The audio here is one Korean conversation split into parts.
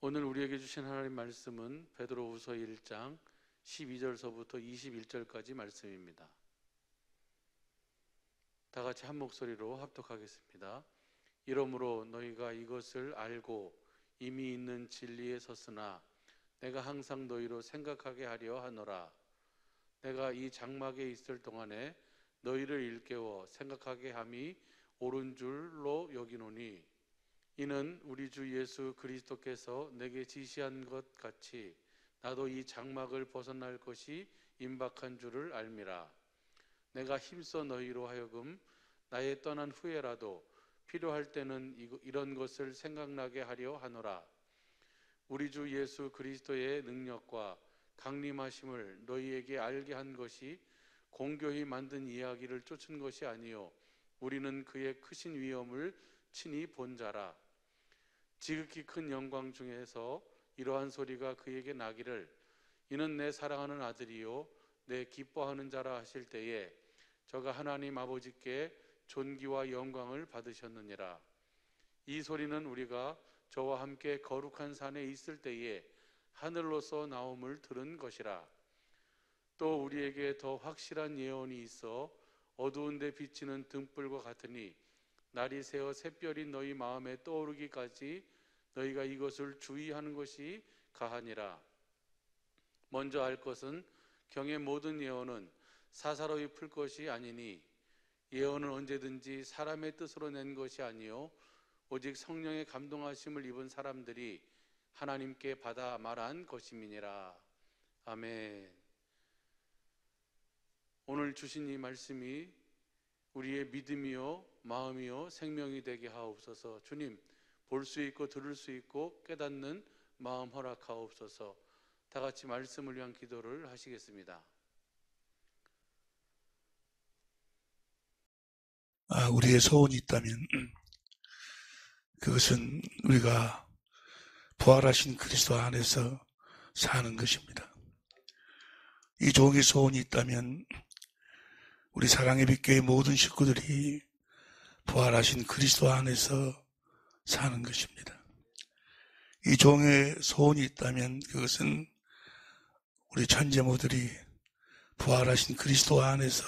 오늘 우리에게 주신 하나님 말씀은 베드로후서 1장 12절서부터 21절까지 말씀입니다. 다 같이 한 목소리로 합독하겠습니다. 이러므로 너희가 이것을 알고 이미 있는 진리에 섰으나 내가 항상 너희로 생각하게 하려 하노라. 내가 이 장막에 있을 동안에 너희를 일깨워 생각하게 함이 옳은 줄로 여기노니 이는 우리 주 예수 그리스도께서 내게 지시한 것 같이 나도 이 장막을 벗어날 것이 임박한 줄을 알미라. 내가 힘써 너희로 하여금 나의 떠난 후에라도 필요할 때는 이런 것을 생각나게 하려 하노라. 우리 주 예수 그리스도의 능력과 강림하심을 너희에게 알게 한 것이 공교히 만든 이야기를 쫓은 것이 아니요 우리는 그의 크신 위엄을 친히 본 자라. 지극히 큰 영광 중에서 이러한 소리가 그에게 나기를 이는 내 사랑하는 아들이요 내 기뻐하는 자라 하실 때에 저가 하나님 아버지께 존귀와 영광을 받으셨느니라. 이 소리는 우리가 저와 함께 거룩한 산에 있을 때에 하늘로서 나옴을 들은 것이라. 또 우리에게 더 확실한 예언이 있어 어두운 데 비치는 등불과 같으니 날이 새어 샛별이 너희 마음에 떠오르기까지 너희가 이것을 주의하는 것이 가하니라. 먼저 알 것은 경의 모든 예언은 사사로이 풀 것이 아니니 예언은 언제든지 사람의 뜻으로 낸 것이 아니요 오직 성령의 감동하심을 입은 사람들이 하나님께 받아 말한 것임이니라. 아멘. 오늘 주신 이 말씀이 우리의 믿음이요 마음이요 생명이 되게 하옵소서. 주님, 볼 수 있고 들을 수 있고 깨닫는 마음 허락하옵소서. 다 같이 말씀을 위한 기도를 하시겠습니다. 우리의 소원이 있다면 그것은 우리가 부활하신 그리스도 안에서 사는 것입니다. 이 종의 소원이 있다면 우리 사랑의 빛교회 모든 식구들이 부활하신 그리스도 안에서 사는 것입니다. 이 종의 소원이 있다면 그것은 우리 천재모들이 부활하신 그리스도 안에서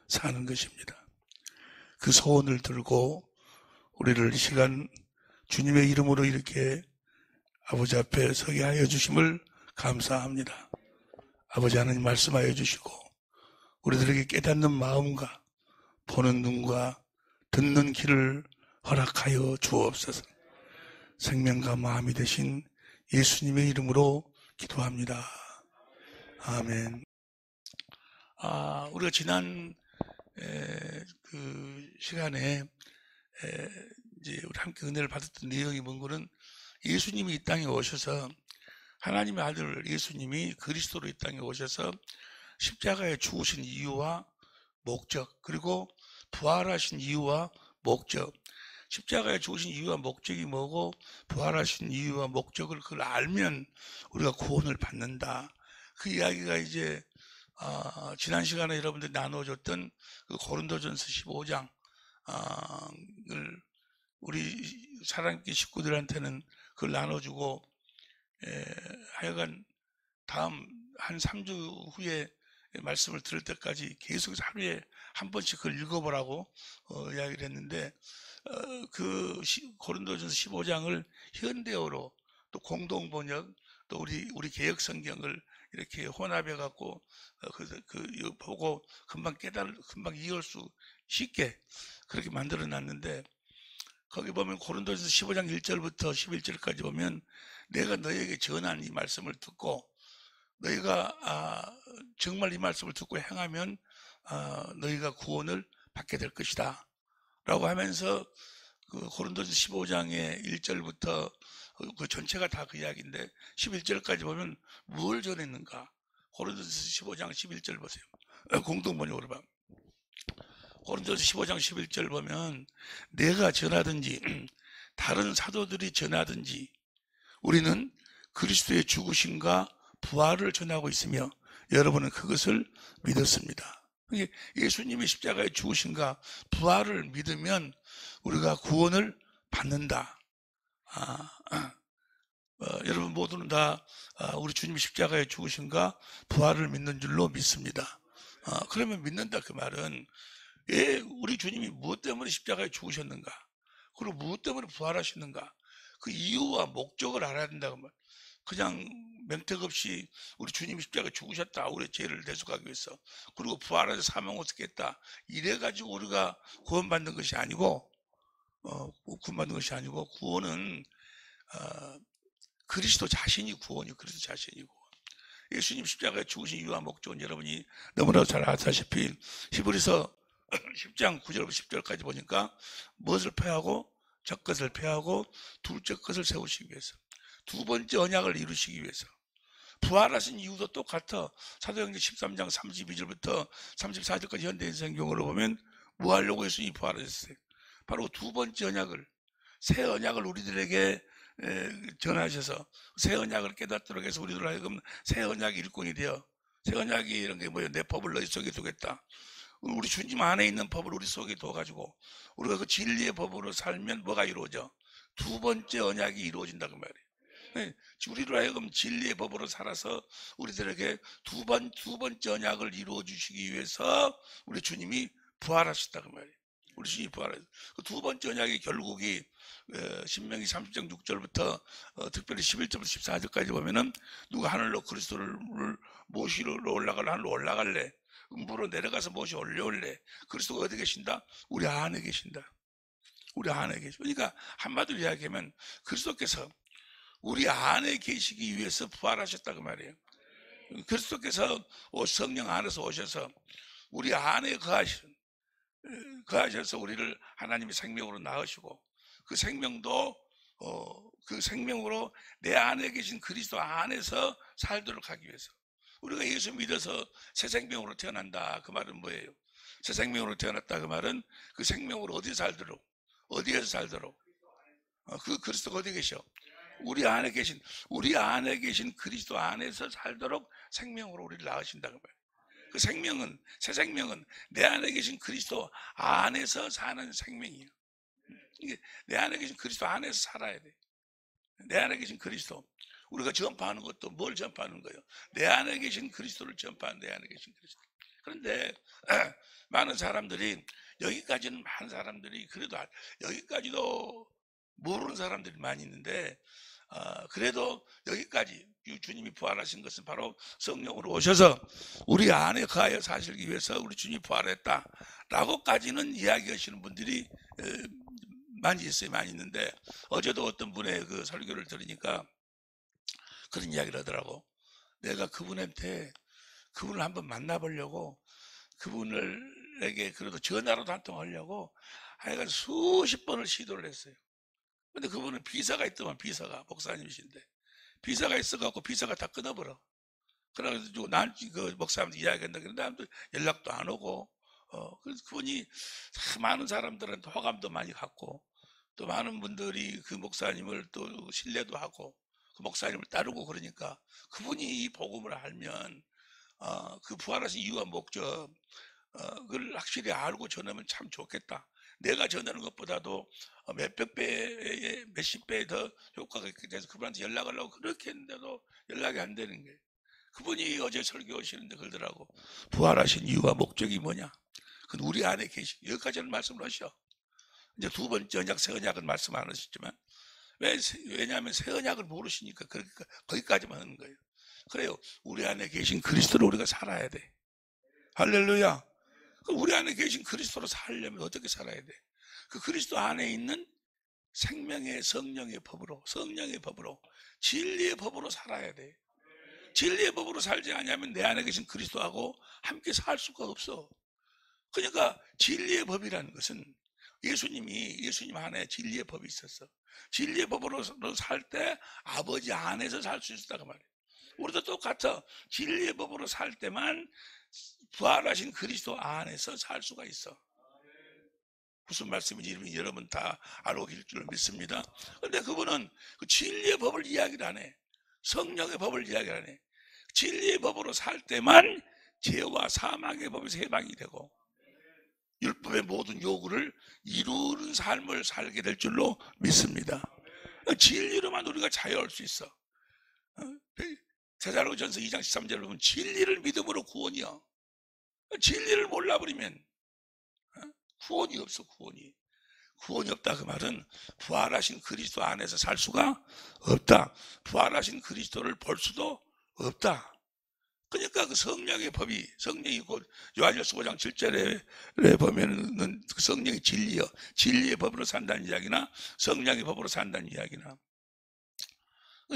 사는 것입니다. 그 소원을 들고 우리를 이 시간 주님의 이름으로 이렇게 아버지 앞에 서게 하여 주심을 감사합니다. 아버지 하나님 말씀하여 주시고 우리들에게 깨닫는 마음과 보는 눈과 듣는 귀를 허락하여 주옵소서. 생명과 마음이 되신 예수님의 이름으로 기도합니다. 아멘. 우리가 지난 그 시간에 이제 우리 함께 은혜를 받았던 내용이 뭔가는 예수님이 이 땅에 오셔서 하나님의 아들 예수님이 그리스도로 이 땅에 오셔서 십자가에 죽으신 이유와 목적, 그리고 부활하신 이유와 목적, 십자가에 죽으신 이유와 목적이 뭐고 부활하신 이유와 목적을 그걸 알면 우리가 구원을 받는다. 그 이야기가 이제 지난 시간에 여러분들 나눠줬던 그 고린도전서 15장을 우리 사랑의 식구들한테는 그걸 나눠주고 하여간 다음 한 3주 후에 말씀을 들을 때까지 계속 하루에 한 번씩 그걸 읽어보라고 이야기를 했는데 그 고린도전서 15장을 현대어로 또 공동번역 또 우리 개역 성경을 이렇게 혼합해 갖고 보고 금방 금방 이해할 수 쉽게 그렇게 만들어 놨는데 거기 보면 고린도전서 15장 1절부터 11절까지 보면 내가 너희에게 전한 이 말씀을 듣고 너희가 정말 이 말씀을 듣고 행하면 너희가 구원을 받게 될 것이다 라고 하면서 그 고린도전서 15장의 1절부터 그 전체가 다 그 이야기인데 11절까지 보면 뭘 전했는가. 고린도전서 15장 11절 보세요. 공동번역으로 봐. 고린도전서 15장 11절 보면 내가 전하든지 다른 사도들이 전하든지 우리는 그리스도의 죽으심과 부활을 전하고 있으며 여러분은 그것을 믿었습니다. 예수님이 십자가에 죽으심과 부활을 믿으면 우리가 구원을 받는다. 여러분 모두는 다 우리 주님이 십자가에 죽으신가 부활을 믿는 줄로 믿습니다. 그러면 믿는다 그 말은 우리 주님이 무엇 때문에 십자가에 죽으셨는가, 그리고 무엇 때문에 부활하셨는가, 그 이유와 목적을 알아야 된다고 말. 그냥 맹택 없이 우리 주님이 십자가에 죽으셨다, 우리 죄를 대속하기 위해서, 그리고 부활해서 사망 어떻게 했다, 이래 가지고 우리가 구원받는 것이 아니고, 구원받는 것이 아니고, 구원은 그리스도 자신이 구원이고, 그리스도 자신이고, 예수님 십자가에 죽으신 이유와 목적은 여러분이 너무나도 잘 아시다시피 히브리서 10장 9절부터 10절까지 보니까 무엇을 패하고, 첫 것을 패하고 둘째 것을 세우시기 위해서, 두 번째 언약을 이루시기 위해서. 부활하신 이유도 똑같아. 사도행전 13장 32절부터 34절까지 현대인성경으로 보면 뭐 하려고 예수님이 부활하셨어요? 바로 두 번째 언약을, 새 언약을 우리들에게 전하셔서 새 언약을 깨닫도록 해서 우리들 하여금 새 언약의 일꾼이 되어, 새 언약이 이런 게 뭐예요? 내 법을 너희 속에 두겠다. 우리 주님 안에 있는 법을 우리 속에 둬가지고 우리가 그 진리의 법으로 살면 뭐가 이루어져? 두 번째 언약이 이루어진다고 말이에요. 우리로 하여금 진리의 법으로 살아서 우리들에게 두 번째 언약을 이루어 주시기 위해서 우리 주님이 부활하셨다고 말이에요. 우리 주님이 부활하셨어요. 그 두 번째 언약의 결국이 신명기 30장 6절부터 특별히 11절부터 14절까지 보면은 누가 하늘로 그리스도를 모시러 올라갈래, 하늘로 올라갈래, 음부로 내려가서 모시 올려올래, 그리스도가 어디 계신다? 우리 안에 계신다. 우리 안에 계신다. 그러니까 한마디로 이야기하면 그리스도께서 우리 안에 계시기 위해서 부활하셨다고 말이에요. 그리스도께서 성령 안에서 오셔서 우리 안에 거하셔서 우리를 하나님의 생명으로 낳으시고, 그 생명도 그 생명으로 내 안에 계신 그리스도 안에서 살도록 하기 위해서, 우리가 예수 믿어서 새 생명으로 태어난다 그 말은 뭐예요? 새 생명으로 태어났다 그 말은 그 생명으로 어디서 살도록, 어디에서 살도록, 그 그리스도가 어디 계셔? 우리 안에 계신 그리스도 안에서 살도록 생명으로 우리를 낳으신다고 말이에요. 그 생명은, 새 생명은 내 안에 계신 그리스도 안에서 사는 생명이에요. 이게 내 안에 계신 그리스도 안에서 살아야 돼. 내 안에 계신 그리스도. 우리가 전파하는 것도 뭘 전파하는 거예요? 내 안에 계신 그리스도를 전파하는, 내 안에 계신 그리스도. 그런데 많은 사람들이, 여기까지는 많은 사람들이 그래도 여기까지도 모르는 사람들이 많이 있는데, 그래도 여기까지 주님이 부활하신 것은 바로 성령으로 오셔서 우리 안에 거하여 사시기 위해서 우리 주님이 부활했다 라고까지는 이야기하시는 분들이 많이 있어요. 많이 있는데, 어제도 어떤 분의 그 설교를 들으니까 그런 이야기를 하더라고. 내가 그분을 한번 만나보려고, 그분에게 그래도 전화로도 한 통 하려고 하여간 수십 번을 시도를 했어요. 근데 그분은 비서가 있더만, 비서가 목사님이신데 비서가 있어갖고 비서가 다 끊어버려. 그래가지고 난 그 목사님한테 이야기한다 그랬는데 아무도 연락도 안 오고, 그래서 그분이 많은 사람들한테 호감도 많이 갖고, 또 많은 분들이 그 목사님을 또 신뢰도 하고 그 목사님을 따르고, 그러니까 그분이 이 복음을 알면 그 부활하신 이유와 목적 그걸 확실히 알고 전하면 참 좋겠다. 내가 전하는 것보다도 몇백 배에 몇십 배 더 효과가 있게 돼서 그분한테 연락을 하려고 그렇게 했는데도 연락이 안 되는 거예요. 그분이 어제 설교하시는데 그러더라고. 부활하신 이유와 목적이 뭐냐? 그건 우리 안에 계시고, 여기까지는 말씀을 하셔. 이제 두 번째 언약, 새 언약은 말씀 안 하셨지만, 왜냐하면 새 언약을 모르시니까 그러니까 거기까지만 하는 거예요. 그래요. 우리 안에 계신 그리스도로 우리가 살아야 돼. 할렐루야. 우리 안에 계신 그리스도로 살려면 어떻게 살아야 돼? 그 그리스도 안에 있는 생명의 성령의 법으로, 성령의 법으로, 진리의 법으로 살아야 돼. 진리의 법으로 살지 않으면 내 안에 계신 그리스도하고 함께 살 수가 없어. 그러니까 진리의 법이라는 것은 예수님 안에 진리의 법이 있었어. 진리의 법으로 살 때 아버지 안에서 살 수 있었다고 말이에요. 우리도 똑같아. 진리의 법으로 살 때만 부활하신 그리스도 안에서 살 수가 있어. 무슨 말씀인지 여러분 다 알고 계실 줄 믿습니다. 그런데 그분은 그 진리의 법을 이야기를 안 해. 성령의 법을 이야기를 안 해. 진리의 법으로 살 때만 죄와 사망의 법에서 해방이 되고 율법의 모든 요구를 이루는 삶을 살게 될 줄로 믿습니다. 진리로만 우리가 자유할 수 있어. 데살로니가전서 2장 13절을 보면 진리를 믿음으로 구원이야. 진리를 몰라버리면 구원이 없어. 구원이 없다 그 말은 부활하신 그리스도 안에서 살 수가 없다. 부활하신 그리스도를 볼 수도 없다. 그러니까 그 성령의 법이, 성령이 곧 요한일서 5장 7절에 보면은 그 성령이 진리여, 진리의 법으로 산다는 이야기나 성령의 법으로 산다는 이야기나,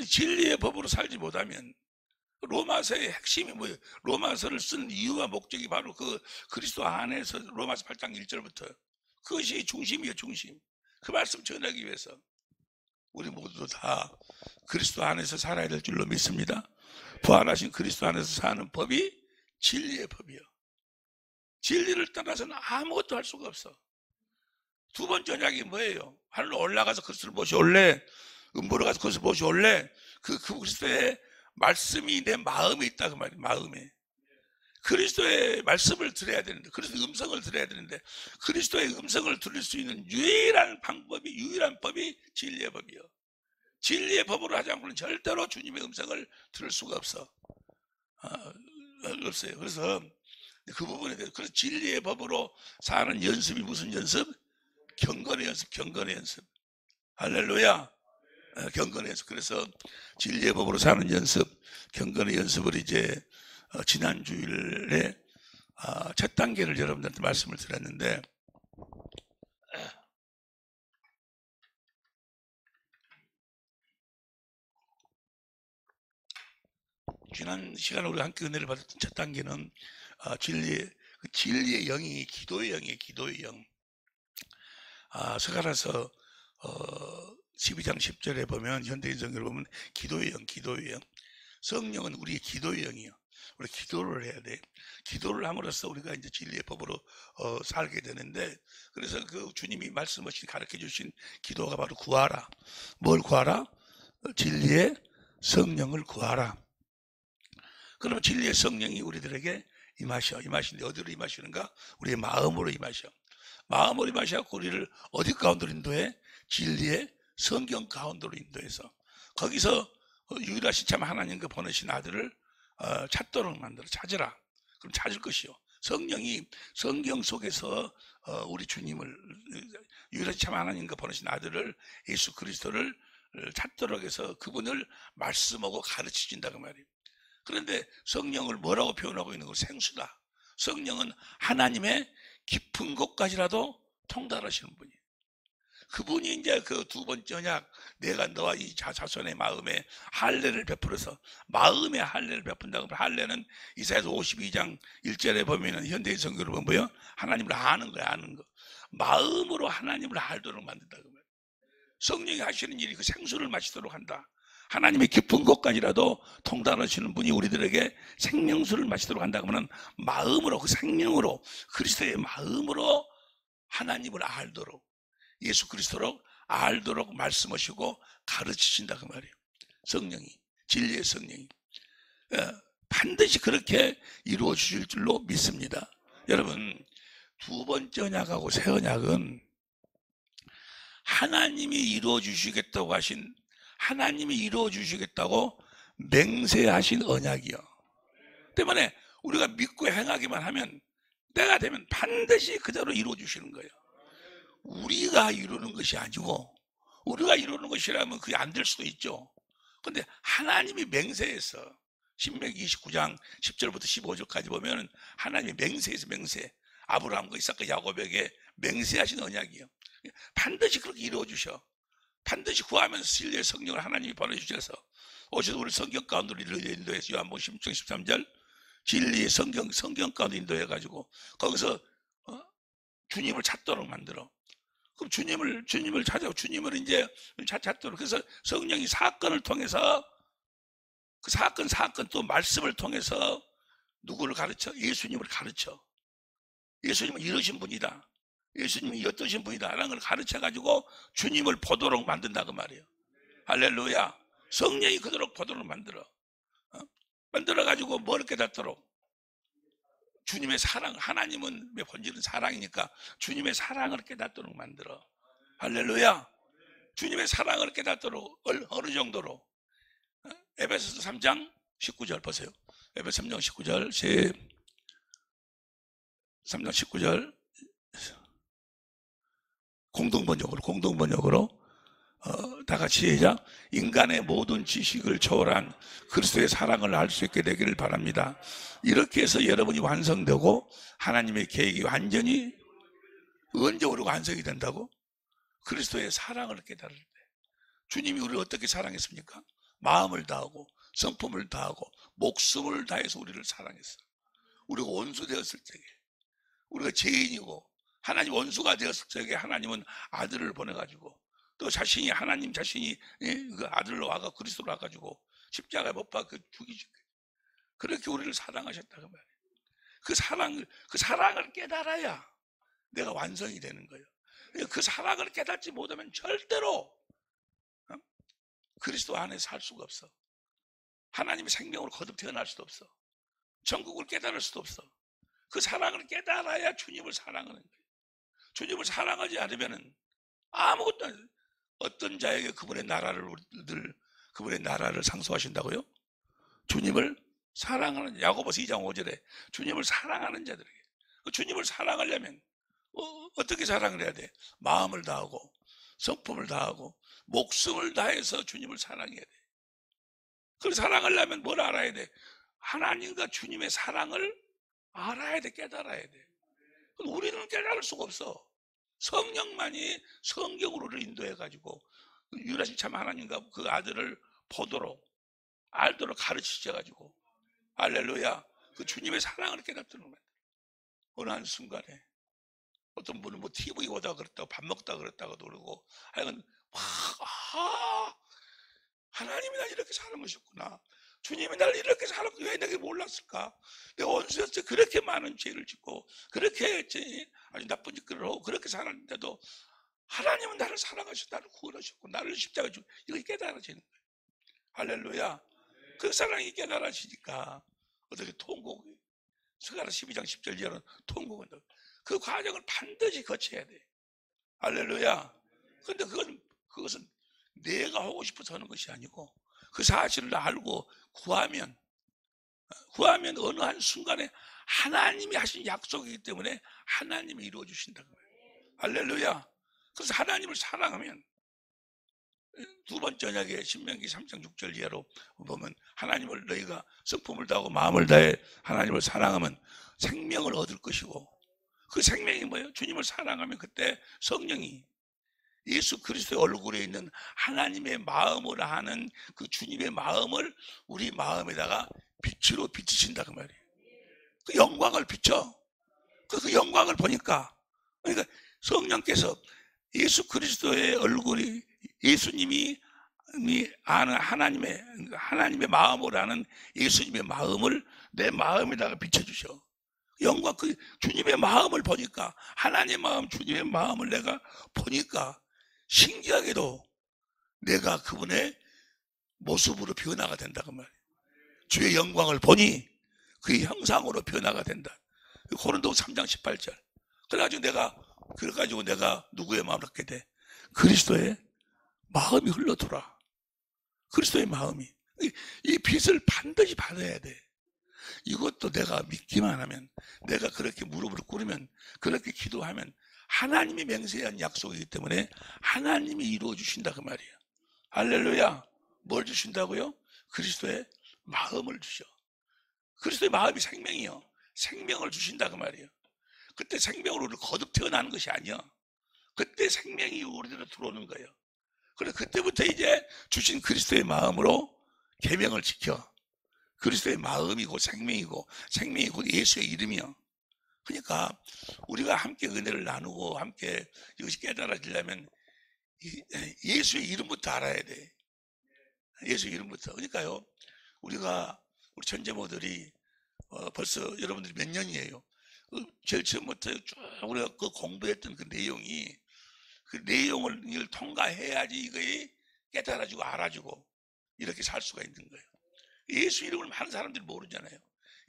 진리의 법으로 살지 못하면, 로마서의 핵심이 뭐예요? 로마서를 쓴 이유와 목적이 바로 그 그리스도 안에서, 로마서 8장 1절부터 그것이 중심이에요. 중심. 그 말씀 전하기 위해서 우리 모두 다 그리스도 안에서 살아야 될 줄로 믿습니다. 부활하신 그리스도 안에서 사는 법이 진리의 법이요. 진리를 떠나서는 아무것도 할 수가 없어. 두 번째 언약이 뭐예요? 하늘로 올라가서 그리스도를 모셔올래? 음보로 가서 그리스도를 모셔올래? 그 그리스도의 말씀이 내 마음에 있다 그 말이에요. 마음에. 그리스도의 말씀을 들어야 되는데, 그리스도의 음성을 들어야 되는데, 그리스도의 음성을 들을 수 있는 유일한 방법이, 유일한 법이 진리의 법이요. 진리의 법으로 하지 않고는 절대로 주님의 음성을 들을 수가 없어. 없어요. 그래서 그 부분에 대해서, 그래서 진리의 법으로 사는 연습이 무슨 연습? 경건의 연습, 경건의 연습. 할렐루야. 경건의 연습. 그래서 진리의 법으로 사는 연습, 경건의 연습을 이제 지난 주일에 첫 단계를 여러분들한테 말씀을 드렸는데, 지난 시간에 우리가 함께 은혜를 받았던 첫 단계는 진리의 영이 기도의 영이에요. 기도의 영. 스가랴서 12장 10절에 보면, 현대인 성경을 보면 기도의 영, 기도의 영. 성령은 우리의 기도의 영이요. 우리 기도를 해야 돼. 기도를 함으로써 우리가 이제 진리의 법으로 살게 되는데, 그래서 그 주님이 말씀하신, 가르쳐 주신 기도가 바로 구하라. 뭘 구하라? 진리의 성령을 구하라. 그러면 진리의 성령이 우리들에게 임하셔. 임하시는데 어디로 임하시는가? 우리의 마음으로 임하셔. 마음으로 임하셔서 우리를 어디 가운데로 인도해? 진리의 성경 가운데로 인도해서 거기서 유일하신 참 하나님과 보내신 아들을 찾도록 만들어. 찾으라. 그럼 찾을 것이요. 성령이 성경 속에서 우리 주님을, 유일하신 참 하나님과 보내신 아들을, 예수 그리스도를 찾도록 해서 그분을 말씀하고 가르치신다 그 말이에요. 그런데 성령을 뭐라고 표현하고 있는 거? 생수다. 성령은 하나님의 깊은 곳까지라도 통달하시는 분이에요. 그분이 이제 그 두 번째 언약, 내가 너와 이 자손의 마음에 할례를 베풀어서, 마음의 할례를 베푼다고 하면, 할례는 이사야서 52장 1절에 보면은 현대인 성경으로 보면 뭐요? 하나님을 아는 거야, 아는 거. 마음으로 하나님을 알도록 만든다고 말이에요. 성령이 하시는 일이 그 생수를 마시도록 한다. 하나님의 깊은 곳까지라도 통달하시는 분이 우리들에게 생명수를 마시도록 한다고 하면, 마음으로, 그 생명으로, 그리스도의 마음으로 하나님을 알도록, 예수 그리스도로 알도록 말씀하시고 가르치신다 그 말이에요. 성령이, 진리의 성령이 반드시 그렇게 이루어 주실 줄로 믿습니다. 여러분, 두 번째 언약하고 새 언약은 하나님이 이루어 주시겠다고 하신, 하나님이 이루어 주시겠다고 맹세하신 언약이요. 때문에 우리가 믿고 행하기만 하면, 때가 되면 반드시 그대로 이루어 주시는 거예요. 우리가 이루는 것이 아니고, 우리가 이루는 것이라면 그게 안 될 수도 있죠. 근데 하나님이 맹세해서, 신명기 29장 10절부터 15절까지 보면 하나님이 맹세해서, 맹세, 아브라함과 이삭과 야곱에게 맹세하신 언약이요. 반드시 그렇게 이루어 주셔. 반드시 구하면서 진리의 성령을 하나님이 보내주셔서 오셔서 우리 성경 가운데로 인도해서, 요한복음 16장 13절 진리의 성경 가운데 인도해가지고 거기서 주님을 찾도록 만들어. 그럼 주님을 찾아, 주님을 이제 찾도록. 그래서 성령이 사건을 통해서, 그 사건 또 말씀을 통해서 누구를 가르쳐? 예수님을 가르쳐. 예수님은 이러신 분이다, 예수님이 어떠신 분이다 라는 걸 가르쳐가지고 주님을 보도록 만든다 그 말이에요. 할렐루야. 성령이 그대로 보도록 만들어. 만들어가지고 뭘 깨닫도록? 주님의 사랑, 하나님은 본질은 사랑이니까 주님의 사랑을 깨닫도록 만들어. 할렐루야. 주님의 사랑을 깨닫도록 어느 정도로? 에베소서 3장 19절 보세요. 에베소 3장 19절 3장 19절 공동번역으로 다 같이 시작. 인간의 모든 지식을 초월한 그리스도의 사랑을 알 수 있게 되기를 바랍니다. 이렇게 해서 여러분이 완성되고 하나님의 계획이 완전히 언제 우리가 완성이 된다고? 그리스도의 사랑을 깨달을 때. 주님이 우리를 어떻게 사랑했습니까? 마음을 다하고 성품을 다하고 목숨을 다해서 우리를 사랑했어요. 우리가 원수 되었을 적에, 우리가 죄인이고 하나님 원수가 되었을 적에 하나님은 아들을 보내가지고 또 하나님 자신이 그 아들로 와가 그리스도로 와가지고 십자가에 못 박혀 죽이신 거예요. 그렇게 우리를 사랑하셨다고 말이에요. 그 사랑을 깨달아야 내가 완성이 되는 거예요. 그 사랑을 깨닫지 못하면 절대로 그리스도 안에 살 수가 없어. 하나님의 생명으로 거듭 태어날 수도 없어. 천국을 깨달을 수도 없어. 그 사랑을 깨달아야 주님을 사랑하는 거예요. 주님을 사랑하지 않으면 아무것도 안 해요. 어떤 자에게 그분의 나라를 상소하신다고요? 주님을 사랑하는, 야고보서 2장 5절에 주님을 사랑하는 자들에게. 주님을 사랑하려면 어떻게 사랑을 해야 돼? 마음을 다하고 성품을 다하고 목숨을 다해서 주님을 사랑해야 돼. 그걸 사랑하려면 뭘 알아야 돼? 하나님과 주님의 사랑을 알아야 돼. 깨달아야 돼. 우리는 깨달을 수가 없어. 성령만이 성경으로 인도해가지고 유일하신 참 하나님과 그 아들을 보도록 알도록 가르치셔가지고 할렐루야, 그 주님의 사랑을 깨닫는 거예요. 어느 한 순간에 어떤 분은 뭐 TV 보다가 그랬다고 밥 먹다가 그랬다고 그러고 하여간 하나님이 날 이렇게 사랑하셨구나. 주님이 날 이렇게 사랑하셨구나. 왜 내가 몰랐을까? 내가 원수였을 때 그렇게 많은 죄를 짓고 그렇게 아주 나쁜 짓을 하고 그렇게 살았는데도 하나님은 나를 사랑하셨고 나를 구원하셨고 나를 십자가에 주고 이거 깨달아지는 거예요. 할렐루야. 그 사랑이 깨달아지니까 어떻게 통곡이 스가랴 12장 10절 이하는 통곡은 그 과정을 반드시 거쳐야 돼. 할렐루야. 근데 그것은 내가 하고 싶어서 하는 것이 아니고 그 사실을 알고 구하면 어느 한 순간에 하나님이 하신 약속이기 때문에 하나님이 이루어 주신다는 거예요. 할렐루야. 그래서 하나님을 사랑하면 두 번째 언약의 신명기 3장 6절 이하로 보면 하나님을 너희가 성품을 다하고 마음을 다해 하나님을 사랑하면 생명을 얻을 것이고 그 생명이 뭐예요? 주님을 사랑하면 그때 성령이 예수 그리스도의 얼굴에 있는 하나님의 마음을 아는 그 주님의 마음을 우리 마음에다가 빛으로 비추신다 그 말이에요. 그 영광을 비춰. 그 영광을 보니까 그러니까 성령께서 예수 그리스도의 얼굴이 예수님이 아는 하나님의 마음을 아는 예수님의 마음을 내 마음에다가 비춰주셔. 영광, 그 주님의 마음을 보니까 하나님의 마음, 주님의 마음을 내가 보니까 신기하게도 내가 그분의 모습으로 변화가 된다고 말이에요. 주의 영광을 보니 그 형상으로 변화가 된다. 고린도서 3장 18절. 그래가지고 내가 누구의 마음을 갖게 돼? 그리스도의 마음이 흘러들어. 그리스도의 마음이. 이 빛을 반드시 받아야 돼. 이것도 내가 믿기만 하면, 내가 그렇게 무릎을 꿇으면, 그렇게 기도하면 하나님이 맹세한 약속이기 때문에 하나님이 이루어 주신다 그 말이에요. 할렐루야. 뭘 주신다고요? 그리스도의 마음을 주셔. 그리스도의 마음이 생명이요. 생명을 주신다 그 말이에요. 그때 생명으로 우리를 거듭 태어나는 것이 아니야. 그때 생명이 우리들로 들어오는 거예요. 그래서 그때부터 이제 주신 그리스도의 마음으로 계명을 지켜. 그리스도의 마음이 곧 생명이고 생명이 곧 예수의 이름이요. 그러니까 우리가 함께 은혜를 나누고 함께 이것이 깨달아지려면 예수의 이름부터 알아야 돼. 예수의 이름부터. 그러니까요, 우리 천재모들이 벌써 여러분들이 몇 년이에요. 제일 처음부터 쭉 우리가 그 공부했던 그 내용이 그 내용을 통과해야지 이거에 깨달아지고 알아지고 이렇게 살 수가 있는 거예요. 예수 이름을 많은 사람들이 모르잖아요.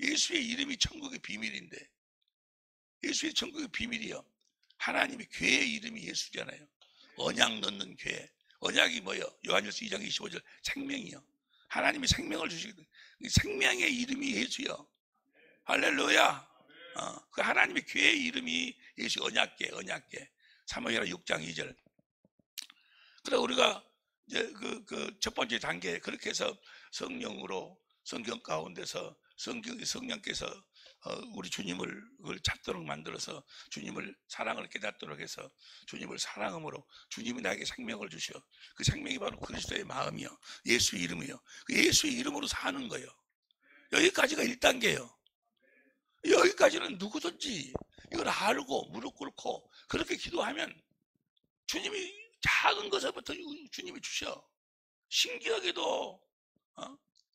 예수의 이름이 천국의 비밀인데, 예수의 천국의 비밀이요. 하나님의 교회의 이름이 예수잖아요. 언약 넣는 교회, 언약이 뭐예요? 요한일서 2장 25절 생명이요. 하나님이 생명을 주시거든요. 생명의 이름이 예수요. 할렐루야. 그 하나님의 교회의 이름이 예수. 언약궤. 사무엘하 6장 2절. 그래 우리가 이제 그 첫 번째 단계 그렇게 해서 성령으로 성경 가운데서 성령께서 우리 주님을 찾도록 만들어서 주님을 사랑을 깨닫도록 해서 주님을 사랑함으로 주님이 나에게 생명을 주셔. 그 생명이 바로 그리스도의 마음이요, 예수의 이름이요. 그 예수의 이름으로 사는 거예요. 여기까지가 1단계예요. 여기까지는 누구든지 이걸 알고 무릎 꿇고 그렇게 기도하면 주님이 작은 것부터 주님이 주셔. 신기하게도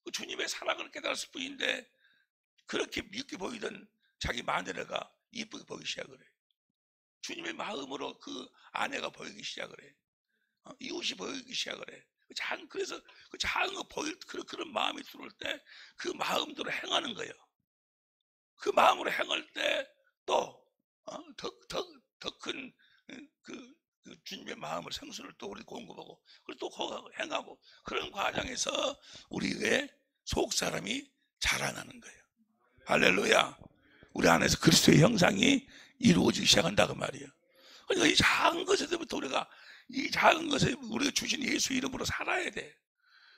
그 주님의 사랑을 깨달았을 뿐인데 그렇게 밉게 보이던 자기 마누라가 이쁘게 보이기 시작을 해. 주님의 마음으로 그 아내가 보이기 시작을 해. 이웃이 보이기 시작을 해. 그래서 그 작은 거 보일 그런 마음이 들어올 때 그 마음대로 행하는 거예요. 그 마음으로 행할 때 또 더 큰 그 주님의 마음을 생수를 또 우리 공급하고 그리고 또 행하고 그런 과정에서 우리의 속 사람이 자라나는 거예요. 할렐루야. 우리 안에서 그리스도의 형상이 이루어지기 시작한다 그 말이에요. 그러니까 이 작은 것에서부터 우리가 이 작은 것에 우리가 주신 예수 이름으로 살아야 돼.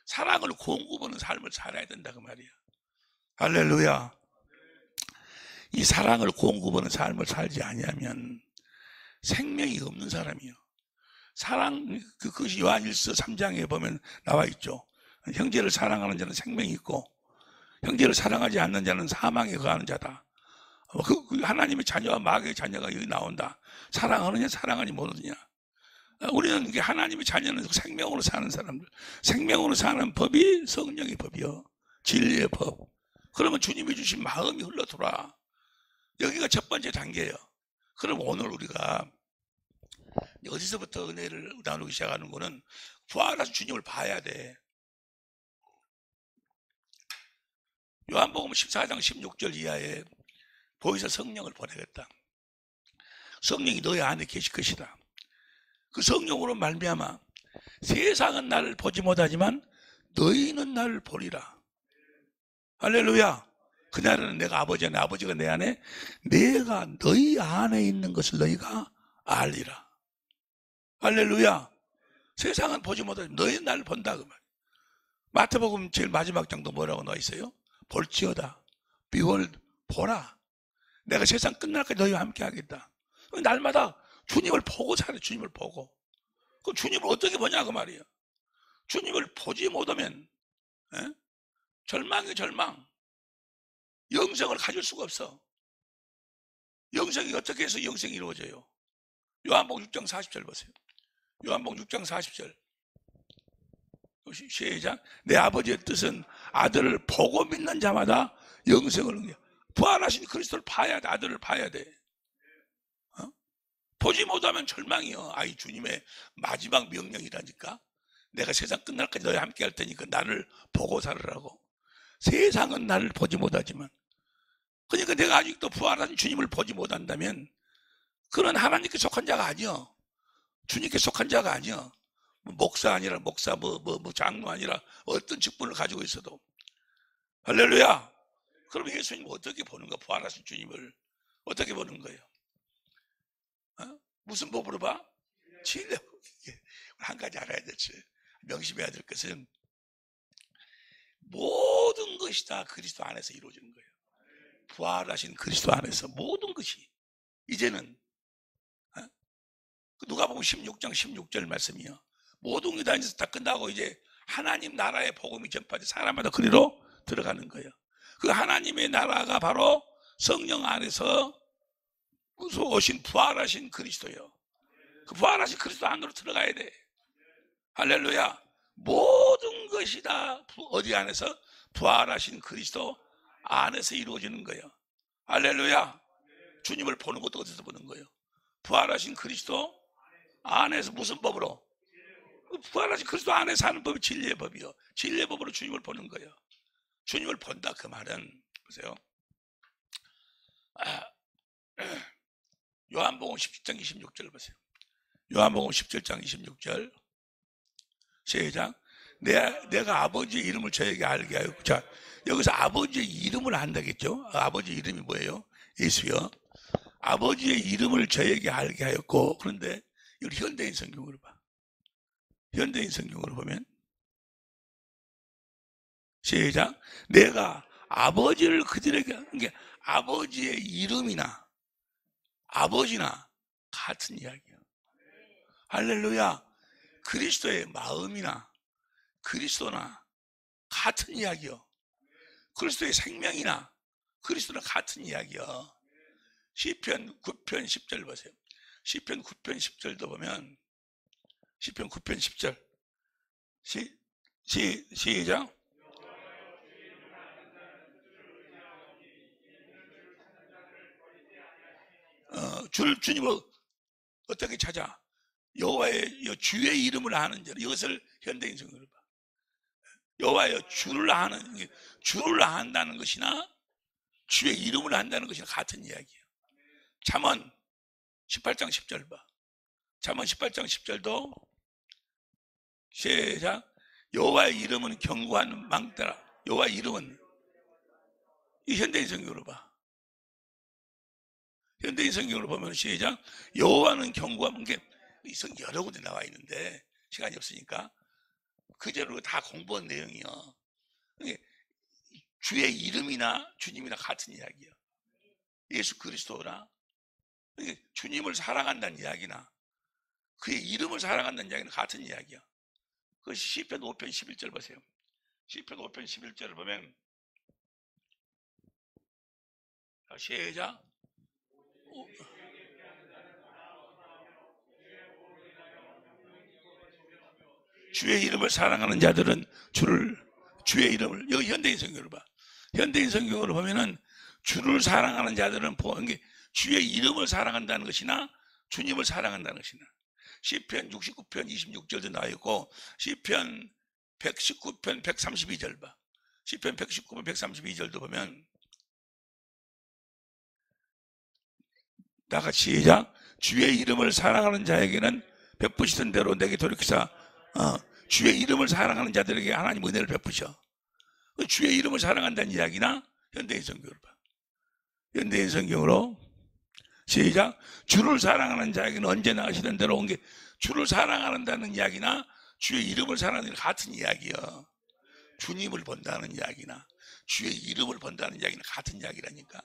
사랑을 공급하는 삶을 살아야 된다 그 말이에요. 할렐루야. 이 사랑을 공급하는 삶을 살지 아니하면 생명이 없는 사람이요. 사랑, 그것이 요한일서 3장에 보면 나와 있죠. 형제를 사랑하는 자는 생명이 있고 형제를 사랑하지 않는 자는 사망에 거하는 자다. 그 하나님의 자녀와 마귀의 자녀가 여기 나온다. 사랑하느냐 사랑하지 못하느냐. 우리는 하나님의 자녀는 생명으로 사는 사람들. 생명으로 사는 법이 성령의 법이요, 진리의 법. 그러면 주님이 주신 마음이 흘러들어와. 여기가 첫 번째 단계예요. 그럼 오늘 우리가 어디서부터 은혜를 나누기 시작하는 거는 부활하신 주님을 봐야 돼. 요한복음 14장 16절 이하에 보이사 성령을 보내겠다. 성령이 너희 안에 계실 것이다. 그 성령으로 말미암아 세상은 나를 보지 못하지만 너희는 나를 보리라. 할렐루야. 그날은 내가 아버지가 내 안에, 내가 너희 안에 있는 것을 너희가 알리라. 할렐루야. 세상은 보지 못하지만 너희는 나를 본다 그 말. 마태복음 제일 마지막 장도 뭐라고 나와 있어요? 볼지어다. Behold, 보라. 내가 세상 끝날까지 너희와 함께 하겠다. 날마다 주님을 보고 살아. 주님을 보고. 그럼 주님을 어떻게 보냐 그 말이에요. 주님을 보지 못하면 절망이 절망. 영생을 가질 수가 없어. 영생이 어떻게 해서 영생이 이루어져요? 요한복음 6장 40절 보세요. 요한복음 6장 40절. 시작. 내 아버지의 뜻은 아들을 보고 믿는 자마다 영생을 얻게. 부활하신 그리스도를 봐야 돼. 아들을 봐야 돼. 보지 못하면 절망이요. 아이 주님의 마지막 명령이라니까. 내가 세상 끝날까지 너희 함께 할 테니까 나를 보고 살으라고. 세상은 나를 보지 못하지만, 그러니까 내가 아직도 부활한 주님을 보지 못한다면 그런 하나님께 속한 자가 아니요. 주님께 속한 자가 아니요. 목사 아니라 목사, 장로 아니라 어떤 직분을 가지고 있어도. 할렐루야. 그럼 예수님 어떻게 보는 거야? 부활하신 주님을 어떻게 보는 거예요? 무슨 법으로 봐? 진리. 한 가지 알아야 되지. 명심해야 될 것은 모든 것이 다 그리스도 안에서 이루어지는 거예요. 부활하신 그리스도 안에서 모든 것이. 이제는 누가복음 16장 16절 말씀이요. 모든 게 다 이제 다 끝나고 이제 하나님 나라의 복음이 전파돼 사람마다 그리로 들어가는 거예요. 그 하나님의 나라가 바로 성령 안에서 오신 부활하신 그리스도예요. 그 부활하신 그리스도 안으로 들어가야 돼. 할렐루야. 모든 것이 다 어디 안에서? 부활하신 그리스도 안에서 이루어지는 거예요. 할렐루야. 주님을 보는 것도 어디서 보는 거예요? 부활하신 그리스도 안에서. 무슨 법으로? 부활하신 그리스도 안에 사는 법이 진리의 법이요. 진리의 법으로 주님을 보는 거예요. 주님을 본다 그 말은 보세요. 요한복음 17장 26절 보세요. 요한복음 17장 26절. 시작. 내가 아버지의 이름을 저에게 알게 하였고. 자, 여기서 아버지의 이름을 안다겠죠? 아버지 이름이 뭐예요? 예수요. 아버지의 이름을 저에게 알게 하였고. 그런데 이걸 현대인 성경으로 봐. 현대인 성경으로 보면 시작. 내가 아버지를 그들에게, 그러니까 아버지의 이름이나 아버지나 같은 이야기예요. 할렐루야. 그리스도의 마음이나 그리스도나 같은 이야기요. 그리스도의 생명이나 그리스도나 같은 이야기요. 시편 9편 10절 보세요. 시편 9편 10절도 보면 시편 9편 10절 시작. 주님을 어떻게 찾아? 여호와의 주의 이름을 아는 자. 이것을 현대인 성경으로 봐. 여호와의 주를 안다는 것이나 주의 이름을 안다는 것이나 같은 이야기예요. 잠언 18장 10절 봐. 잠언 18장 10절도 시작. 여호와의 이름은 견고한 망대라. 여호와의 이름은, 이 현대인 성경으로 봐. 현대인 성경으로 보면 시작. 여호와는 견고한 게 여러 군데 나와 있는데 시간이 없으니까 그대로 다 공부한 내용이요. 주의 이름이나 주님이나 같은 이야기예요. 예수 그리스도나 주님을 사랑한다는 이야기나 그의 이름을 사랑한다는 이야기는 같은 이야기야. 그것이 시편 5편 11절 보세요. 시편 5편 11절을 보면 시작. 주의 이름을 사랑하는 자들은 주의 이름을, 여기 현대인 성경으로 봐. 현대인 성경으로 보면은 주를 사랑하는 자들은 주의 이름을 사랑한다는 것이나 주님을 사랑한다는 것이나. 시편 69편 26절도 나와 있고 시편 119편 132절 봐. 시편 119편 132절도 보면 나같이 시작. 주의 이름을 사랑하는 자에게는 베푸시던 대로 내게 돌이키사. 주의 이름을 사랑하는 자들에게 하나님 은혜를 베푸셔. 주의 이름을 사랑한다는 이야기나 현대인 성경으로 봐. 현대인 성경으로 시작. 주를 사랑하는 자에게는 언제나 하시던 대로 온 게 주를 사랑한다는 이야기나 주의 이름을 사랑하는 같은 이야기요. 주님을 본다는 이야기나 주의 이름을 본다는 이야기는 같은 이야기라니까.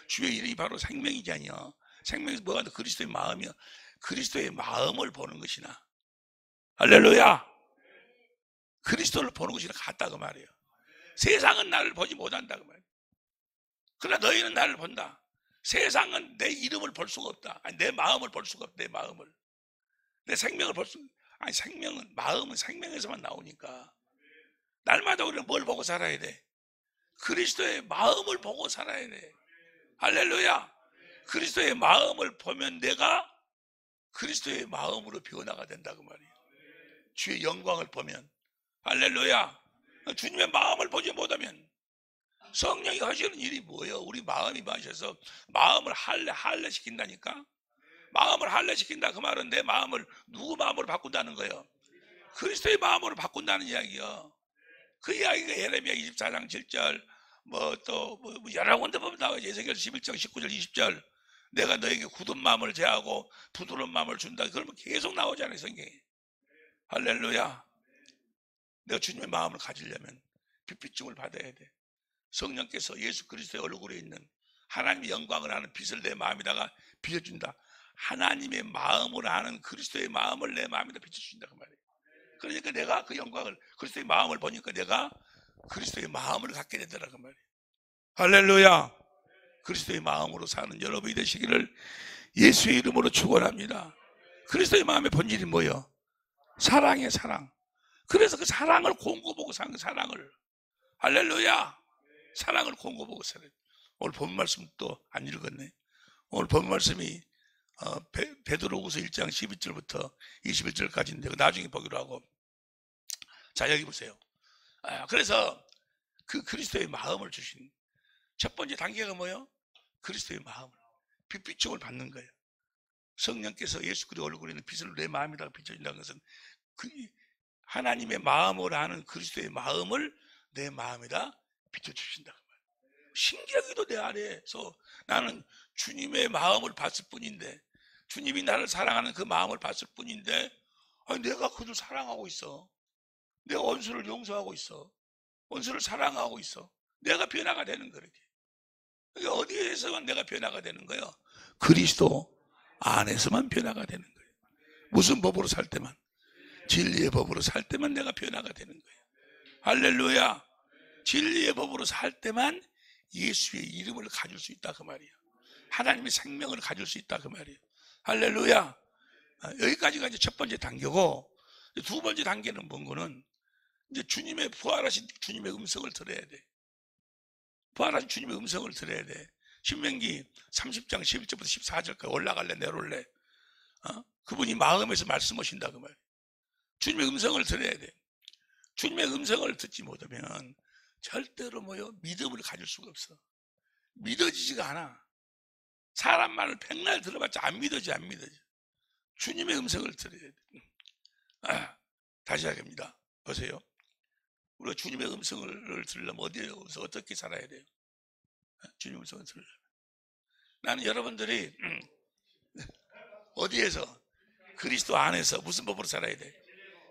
주의 이름이 바로 생명이잖아요. 생명이 뭐가 그리스도의 마음이요. 그리스도의 마음을 보는 것이나, 할렐루야, 그리스도를 보는 것이나 같다고 말이에요. 세상은 나를 보지 못한다고 말이에요. 그러나 너희는 나를 본다. 세상은 내 이름을 볼 수가 없다. 아니, 내 마음을 볼 수가 없다. 내 마음을, 내 생명을 볼 수. 아니, 마음은 생명에서만 나오니까. 날마다 우리는 뭘 보고 살아야 돼? 그리스도의 마음을 보고 살아야 돼. 할렐루야. 그리스도의 마음을 보면 내가 그리스도의 마음으로 변화가 된다고 말이에요. 주의 영광을 보면. 할렐루야. 주님의 마음을 보지 못하면 성령이 하시는 일이 뭐예요? 우리 마음이 마셔서 마음을 할례 시킨다니까. 마음을 할례 시킨다. 그 말은 내 마음을 누구 마음으로 바꾼다는 거예요? 그리스도의 마음으로 바꾼다는 이야기요. 그 이야기가 예레미야 24장 7절 또 여러 군데 보면 나와요. 에스겔 11장 19절 20절 내가 너에게 굳은 마음을 제하고 부드러운 마음을 준다. 그러면 계속 나오잖아요, 성경에. 할렐루야. 내가 주님의 마음을 가지려면 빛비춤을 받아야 돼. 성령께서 예수 그리스도의 얼굴에 있는 하나님의 영광을 아는 빛을 내 마음에다가 비춰준다. 하나님의 마음을 아는 그리스도의 마음을 내 마음에다 비춰준다 그 말이에요. 그러니까 내가 그 영광을, 그리스도의 마음을 보니까 내가 그리스도의 마음을 갖게 되더라 그 말이에요. 할렐루야. 그리스도의 마음으로 사는 여러분이 되시기를 예수의 이름으로 축원합니다. 그리스도의 마음의 본질이 뭐예요? 사랑이에요, 사랑. 그래서 그 사랑을 공고보고 사는 사랑을, 할렐루야, 사랑을 공고보고 살아요. 오늘 본 말씀 또 안 읽었네. 오늘 본 말씀이 베드로후서 1장 12절부터 21절까지인데 나중에 보기로 하고. 자, 여기 보세요. 그래서 그 그리스도의 마음을 주신 첫 번째 단계가 뭐예요? 그리스도의 마음을, 빛비춤을 받는 거예요. 성령께서 예수 그리스도 얼굴에 있는 빛을 내 마음에다가 비춰준다는 것은 하나님의 마음을 아는 그리스도의 마음을 내 마음에다 비춰주신다. 신기하게도 내 안에서 나는 주님의 마음을 봤을 뿐인데, 주님이 나를 사랑하는 그 마음을 봤을 뿐인데, 아니, 내가 그를 사랑하고 있어. 내가 원수를 용서하고 있어. 원수를 사랑하고 있어. 내가 변화가 되는 거예요. 그러니까 어디에서만 내가 변화가 되는 거예요? 그리스도 안에서만 변화가 되는 거예요. 무슨 법으로 살 때만? 진리의 법으로 살 때만 내가 변화가 되는 거예요. 할렐루야. 진리의 법으로 살 때만 예수의 이름을 가질 수 있다 그 말이에요. 하나님의 생명을 가질 수 있다 그 말이에요. 할렐루야. 여기까지가 이제 첫 번째 단계고, 두 번째 단계는 뭔가는 이제 주님의 부활하신 주님의 음성을 들어야 돼. 부활하신 주님의 음성을 들어야 돼. 신명기 30장 11절부터 14절까지 올라갈래 내려올래. 그분이 마음에서 말씀하신다 그 말이에요. 주님의 음성을 들어야 돼. 주님의 음성을 듣지 못하면 절대로 믿음을 가질 수가 없어. 믿어지지가 않아. 사람 말을 백날 들어봤자 안 믿어져. 주님의 음성을 들어야 돼. 다시 하겠습니다. 보세요. 우리가 주님의 음성을 들으려면 어디에서 어떻게 살아야 돼요? 주님의 음성을 들으려면. 나는 여러분들이 어디에서? 그리스도 안에서 무슨 법으로 살아야 돼?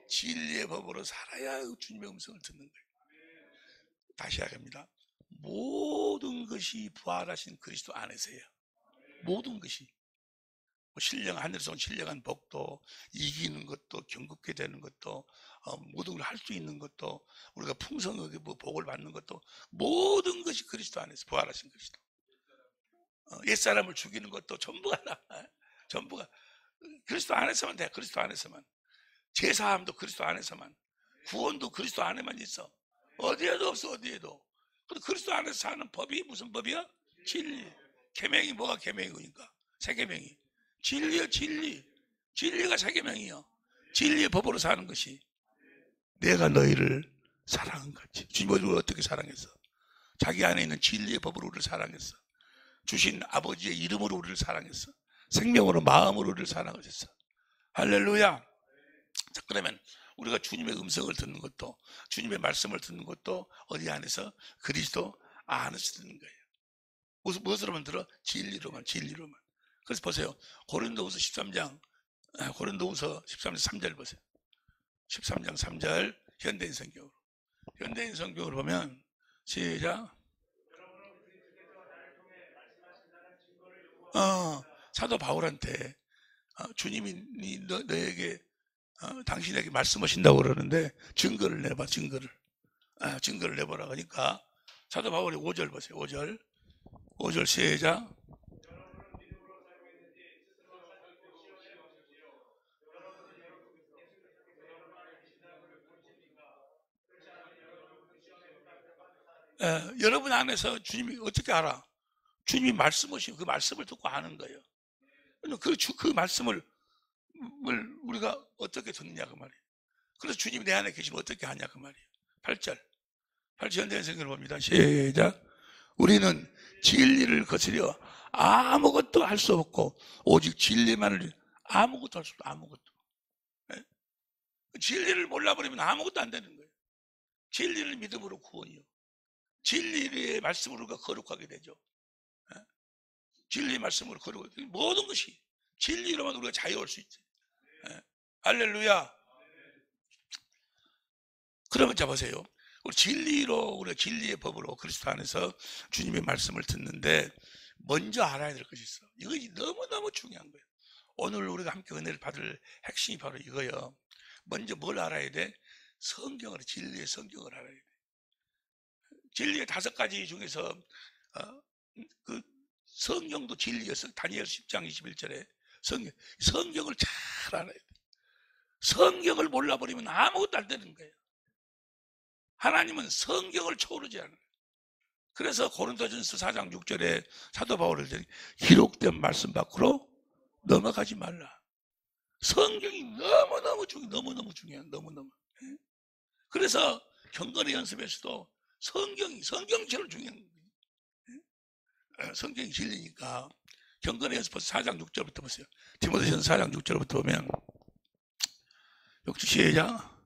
진리의 법으로 살아야 주님의 음성을 듣는 거예요. 다시 하겠습니다. 모든 것이 부활하신 그리스도 안에서예요. 모든 것이. 하늘에서 온 신령한 복도, 이기는 것도, 경국게 되는 것도, 모든 걸 할 수 있는 것도, 우리가 풍성하게 복을 받는 것도, 모든 것이 그리스도 안에서 부활하신 그리스도. 옛사람을 죽이는 것도 전부가 그리스도 안에서만 돼. 그리스도 안에서만. 제사함도 그리스도 안에서만. 구원도 그리스도 안에만 있어. 어디에도 없어. 어디에도. 근데 그리스도 안에서 사는 법이 무슨 법이야? 진리. 계명이 뭐가 계명이니까? 새 계명이. 진리요, 진리. 진리가 새 계명이요. 진리의 법으로 사는 것이. 내가 너희를 사랑한 거지. 주님이 우리를 어떻게 사랑했어? 자기 안에 있는 진리의 법으로 우리를 사랑했어. 주신 아버지의 이름으로 우리를 사랑했어. 생명으로, 마음으로 우리를 사랑하셨어. 할렐루야. 자, 그러면 우리가 주님의 음성을 듣는 것도, 주님의 말씀을 듣는 것도 어디 안에서? 그리스도 안에서 듣는 거예요. 무엇으로만 들어? 진리로만. 그래서 보세요. 고린도후서 13장 3절 보세요. 13장 3절 현대인 성경으로 보면 시작. 사도 바울한테 주님이 너에게 당신에게 말씀하신다고 그러는데 증거를 내봐. 증거를 내보라 하니까 사도 바울이 5절 보세요. 5절 시작. 여러분 안에서 주님이 어떻게 알아? 주님이 말씀하신 그 말씀을 듣고 아는 거예요. 그 말씀을 우리가 어떻게 듣느냐 그 말이에요. 그래서 주님이 내 안에 계시면 어떻게 하냐 그 말이에요. 8절 현대인 성경을 봅니다. 시작. 우리는 진리를 거스려 아무것도 할 수 없고 오직 진리만을 아무것도 할 수 없다. 아무것도. 진리를 몰라버리면 아무것도 안 되는 거예요. 진리를 믿음으로 구원이요. 진리의 말씀으로 우리가 거룩하게 되죠. 진리의 말씀으로 거룩하게 되죠. 모든 것이 진리로만 우리가 자유할 수 있지. 할렐루야. 그러면 자 보세요. 우리 우리가 진리의 법으로 그리스도 안에서 주님의 말씀을 듣는데 먼저 알아야 될 것이 있어. 이것이 너무너무 중요한 거예요. 오늘 우리가 함께 은혜를 받을 핵심이 바로 이거예요. 먼저 뭘 알아야 돼? 진리의 성경을 알아야 돼. 진리의 5가지 중에서 그 성경도 진리였어. 다니엘 10장 21절에 성경을 잘 알아야 돼. 성경을 몰라버리면 아무것도 안 되는 거예요. 하나님은 성경을 초월하지 않아요. 그래서 고린도전서 4장 6절에 사도 바울을 기록된 말씀 밖으로 넘어가지 말라. 성경이 너무너무 중요해요. 너무너무. 그래서 경건의 연습에서도 성경처럼 중요한 거예요. 성경이 진리니까 경건의 연습에서 4장 6절부터 보세요. 디모데전서 4장 6절부터 보면 6절 시작.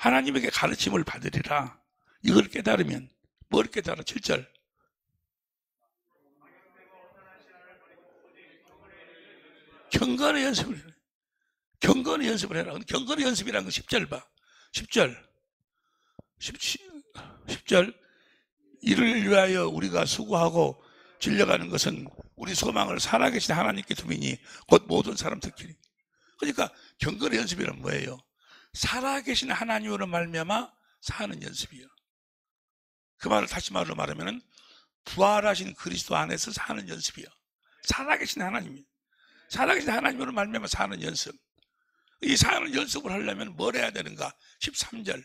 하나님에게 가르침을 받으리라. 이걸 깨달으면 뭘 깨달아? 7절. 경건의 연습을 해라. 경건의 연습을 해라. 경건의 연습이라는 건 10절 봐. 10절. 10절. 이를 위하여 우리가 수고하고 질려가는 것은 우리 소망을 살아계신 하나님께 두미니 곧 모든 사람 듣기니. 그러니까 경건의 연습이란 뭐예요? 살아계신 하나님으로 말미암아 사는 연습이에요. 그 말을 다시 말로 말하면 부활하신 그리스도 안에서 사는 연습이에요. 살아계신 하나님이에요. 살아계신 하나님으로 말미암아 사는 연습. 이 사는 연습을 하려면 뭘 해야 되는가? 13절.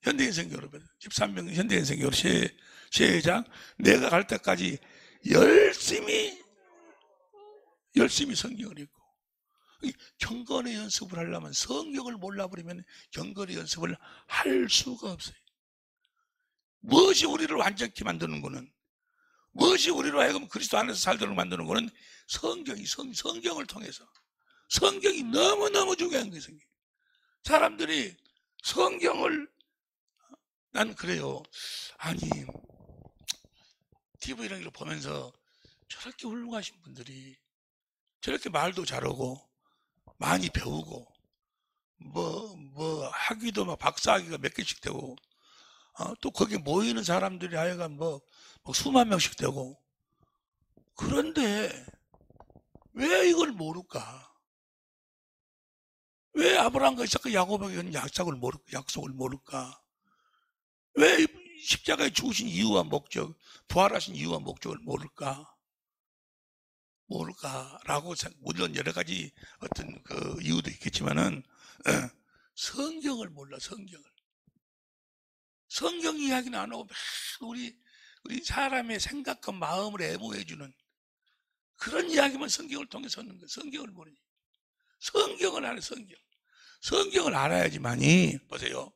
현대인생교로 13명 현대인생교로 시작. 내가 갈 때까지 열심히 성경을 읽고. 경건의 연습을 하려면 성경을 몰라버리면 경건의 연습을 할 수가 없어요. 무엇이 우리를 완전히 만드는 거는, 무엇이 우리로 하여금 그리스도 안에서 살도록 만드는 거는 성경을 통해서. 성경이 너무너무 중요한 거예요. 사람들이 성경을, 난 그래요. 아니, TV 이런 걸 보면서 저렇게 훌륭하신 분들이 저렇게 말도 잘하고 많이 배우고 학위도 막 박사학위가 몇 개씩 되고 또 거기 모이는 사람들이 하여간 뭐 수만 명씩 되고, 그런데 왜 이걸 모를까? 왜 아브라함과 이삭과 야곱에게 약속을 모를까? 왜 십자가에 죽으신 이유와 목적, 부활하신 이유와 목적을 모를까라고 물론 여러 가지 어떤 그 이유도 있겠지만은 성경을 몰라. 성경 이야기는 안 하고 우리 사람의 생각과 마음을 애무해주는 그런 이야기만 성경을 통해서 하는 거예요. 성경을 모르니. 성경을 알아요. 성경을 알아야지만이. 보세요.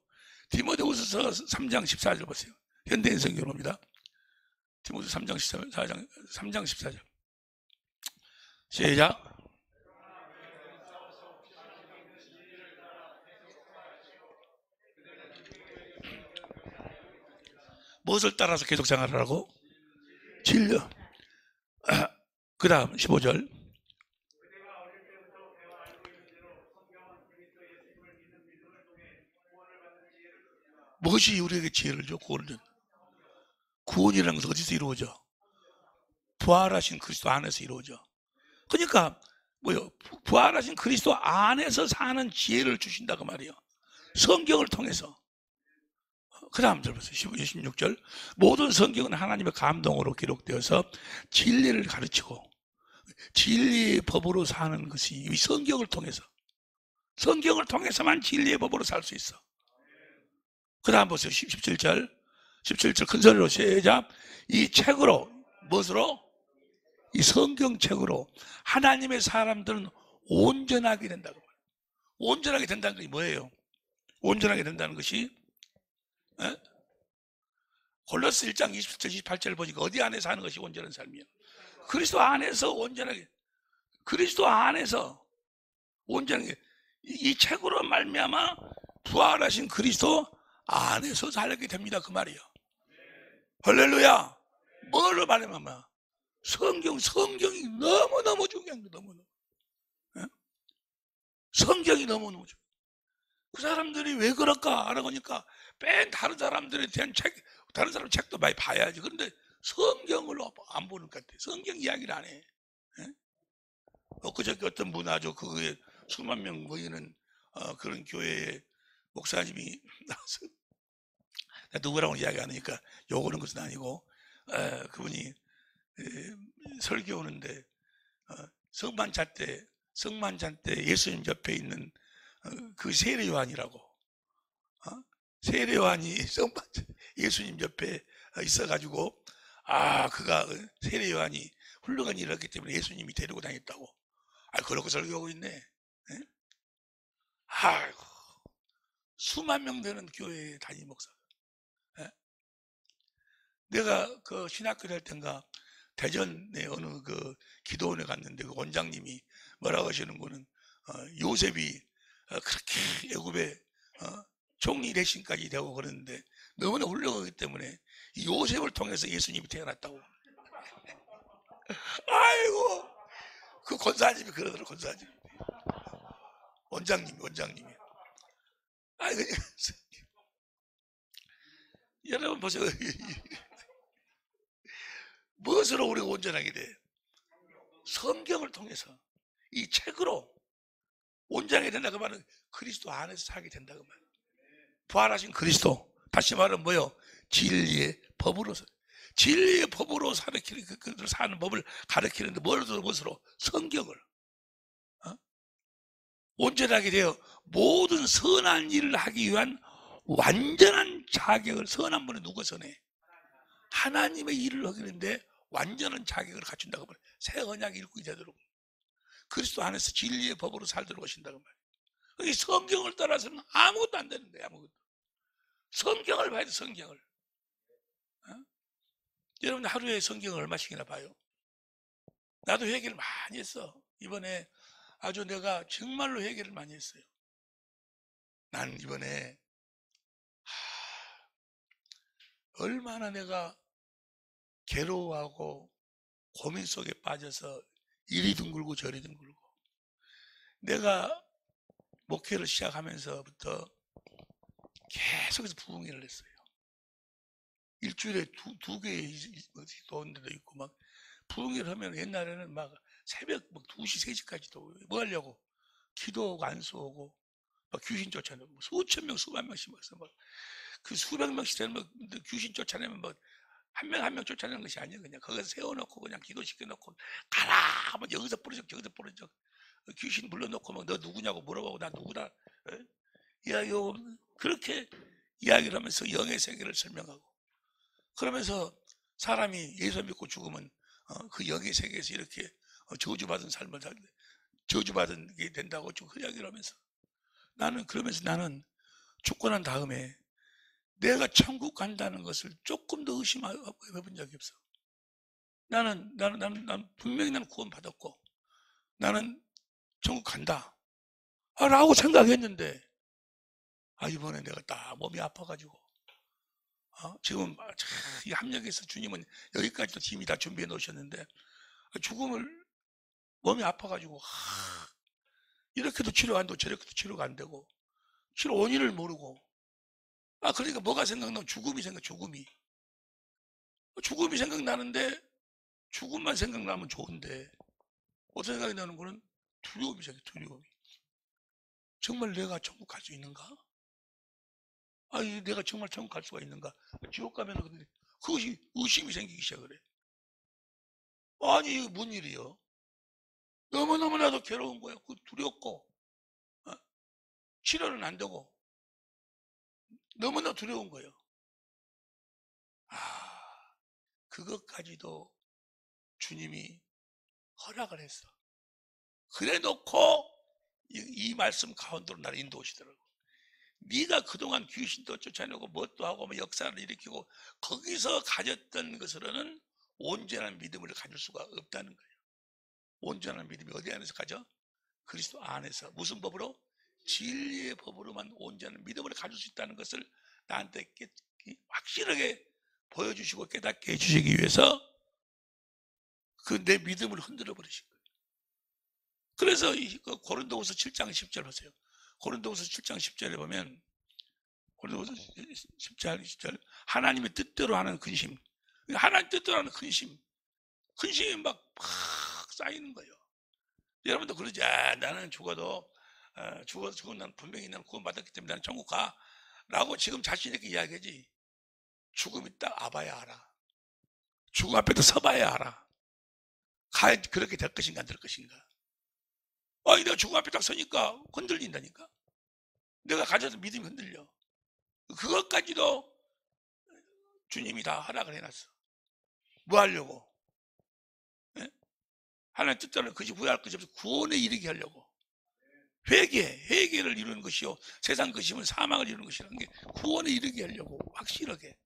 디모데후서 3장 14절 보세요. 현대인 성경입니다. 디모데 3장 14절. 시작. 무엇을 따라서 계속 생활하라고? 진리. 그 다음 15절. 무엇이 우리에게 지혜를 줘? 구원을 줘. 구원이라는 것은 어디서 이루어져? 부활하신 그리스도 안에서 이루어져. 그러니까 뭐요? 부활하신 그리스도 안에서 사는 지혜를 주신다 그 말이에요. 성경을 통해서. 그 다음 절 보세요. 16절. 모든 성경은 하나님의 감동으로 기록되어서 진리를 가르치고 진리의 법으로 사는 것이 이 성경을 통해서만 진리의 법으로 살 수 있어. 그 다음 보세요. 17절 큰 소리로 시작. 이 책으로, 무엇으로? 이 성경책으로 하나님의 사람들은 온전하게 된다고 말해요. 온전하게 된다는 것이 뭐예요? 온전하게 된다는 것이 골로새 1장 27절 28절을 보니까 어디 안에서 하는 것이 온전한 삶이에요? 그리스도 안에서 온전하게, 그리스도 안에서 온전하게, 이 책으로 말미암아 부활하신 그리스도 안에서 살게 됩니다 그 말이에요. 할렐루야. 뭘로 말하면 성경이 너무너무 중요한 거예요. 너무너무. 성경이 너무너무 중요해요. 그 사람들이 왜 그럴까 알아보니까 다른 사람들에 대한 다른 사람 책도 많이 봐야지. 그런데 성경을 안 보는 것 같아. 성경 이야기를 안 해. 그저께 어떤 문화죠. 그게 수만 명 모이는 그런 교회에 목사님이 나와서, 누구라고 이야기 안 하니까 욕하는 것은 아니고, 그분이 설교하는데 성만찬 때 예수님 옆에 있는 그 세례요한이라고, 세례요한이 예수님 옆에 있어가지고, 그가 세례요한이 훌륭한 일을 했기 때문에 예수님이 데리고 다녔다고. 그러고 설교하고 있네. 아이고, 수만 명 되는 교회에 담임 목사. 내가 그 신학교 될 땐가 대전에 어느 그 기도원에 갔는데 그 원장님이 뭐라고 하시는 거는 요셉이 그렇게 애굽에 종리 대신까지 되고 그러는데 너무나 훌륭하기 때문에 이 요셉을 통해서 예수님이 태어났다고. 아이고, 그 권사님이 그러더라고. 권사님, 원장님이. 아이고, 여러분 보세요. 무엇으로 우리가 온전하게 돼? 성경을 통해서, 이 책으로 온전하게 된다. 그 말은 그리스도 안에서 살게 된다. 그 말. 부활하신 그리스도, 다시 말하면 뭐요? 진리의 법으로 사는 법을 가르치는데 무엇으로? 성경을. 온전하게 되어 모든 선한 일을 하기 위한 완전한 자격을, 선한 분은 누가 선해? 하나님의 일을 하기는데 완전한 자격을 갖춘다고 말해요. 새 언약 읽고 되도록 그리스도 안에서 진리의 법으로 살도록 하신다고 말해요. 이 성경을 따라서는 아무것도 안 되는 거예요. 아무것도. 성경을 봐야 돼. 성경을. 여러분 하루에 성경을 얼마씩이나 봐요? 나도 회개를 많이 했어. 이번에 아주 내가 정말로 회개를 많이 했어요. 난 이번에 얼마나 내가 괴로워하고 고민 속에 빠져서 이리 둥글고 저리 둥글고. 내가 목회를 시작하면서부터 계속해서 부흥회를 했어요. 일주일에 두 개 도는 데도 있고, 막 부흥회를 하면 옛날에는 막 새벽 막 2시, 3시까지도 뭐 하려고? 기도하고 안수하고 막 귀신 쫓아내고 수천 명, 수만 명씩 막서 막 그 수백 명씩 되는 막 귀신 쫓아내면 뭐 한 명 한 명 쫓아내는 것이 아니에요. 그냥 거기서 세워놓고 그냥 기도시켜놓고 가라! 막 여기서 부르적 저기서 부르적 귀신 불러놓고 막 너 누구냐고 물어보고 나 누구다. 이야기하고 그렇게 이야기를 하면서 영의 세계를 설명하고 그러면서 사람이 예수 믿고 죽으면 그 영의 세계에서 이렇게 저주받은 삶을 살때 저주받은 게 된다고 그 이야기를 하면서 그러면서 나는 죽고 난 다음에 내가 천국 간다는 것을 조금 더 의심해본 적이 없어. 나는 분명히 나는 구원 받았고 나는 천국 간다 라고 생각했는데 이번에 내가 딱 몸이 아파가지고 지금 이 합력에서 주님은 여기까지도 팀이 다 준비해 놓으셨는데 죽음을 몸이 아파가지고 이렇게도 치료가 안 되고 저렇게도 치료가 안 되고 치료 원인을 모르고 그러니까 뭐가 생각나면 죽음이 생각나는데 죽음만 생각나면 좋은데 어떤 생각이 나는 거는 두려움이 생겨요. 두려움이. 정말 내가 천국 갈 수 있는가? 내가 정말 천국 갈 수가 있는가? 지옥 가면 그것이 의심이 생기기 시작을 해. 이게 뭔 일이요? 너무너무나도 괴로운 거야. 두렵고 치료는 안 되고 너무나 두려운 거예요. 그것까지도 주님이 허락을 했어. 그래 놓고 이 말씀 가운데로 나를 인도하시더라고. 네가 그동안 귀신도 쫓아내고 뭣도 하고 역사를 일으키고 거기서 가졌던 것으로는 온전한 믿음을 가질 수가 없다는 거예요. 온전한 믿음이 어디 안에서 가져? 그리스도 안에서. 무슨 법으로? 진리의 법으로만 온전한 믿음을 가질 수 있다는 것을 나한테 확실하게 보여주시고 깨닫게 해주시기 위해서 내 믿음을 흔들어 버리신 거예요. 그래서 고린도후서 7장 10절 보세요. 고린도후서 7장 10절에 보면 고린도후서 10장 10절 하나님의 뜻대로 하는 근심, 하나님 뜻대로 하는 근심이 막 쌓이는 거예요. 여러분도 그러지. 나는 죽어도 난 분명히 나는 구원받았기 때문에 나는 천국 가 라고 지금 자신 있게 이야기하지. 죽음이 딱 와봐야 알아. 죽음 앞에도 서봐야 알아. 과연 그렇게 될 것인가 안 될 것인가. 내가 죽음 앞에 딱 서니까 흔들린다니까. 내가 가져서 믿음이 흔들려. 그것까지도 주님이 다 허락을 해놨어. 뭐 하려고? 하나님 뜻대로 그것이 후회할 것이 없어. 구원에 이르게 하려고. 회개를 이루는 것이요. 세상 것이면 사망을 이루는 것이라는 게 구원에 이르게 하려고 확실하게.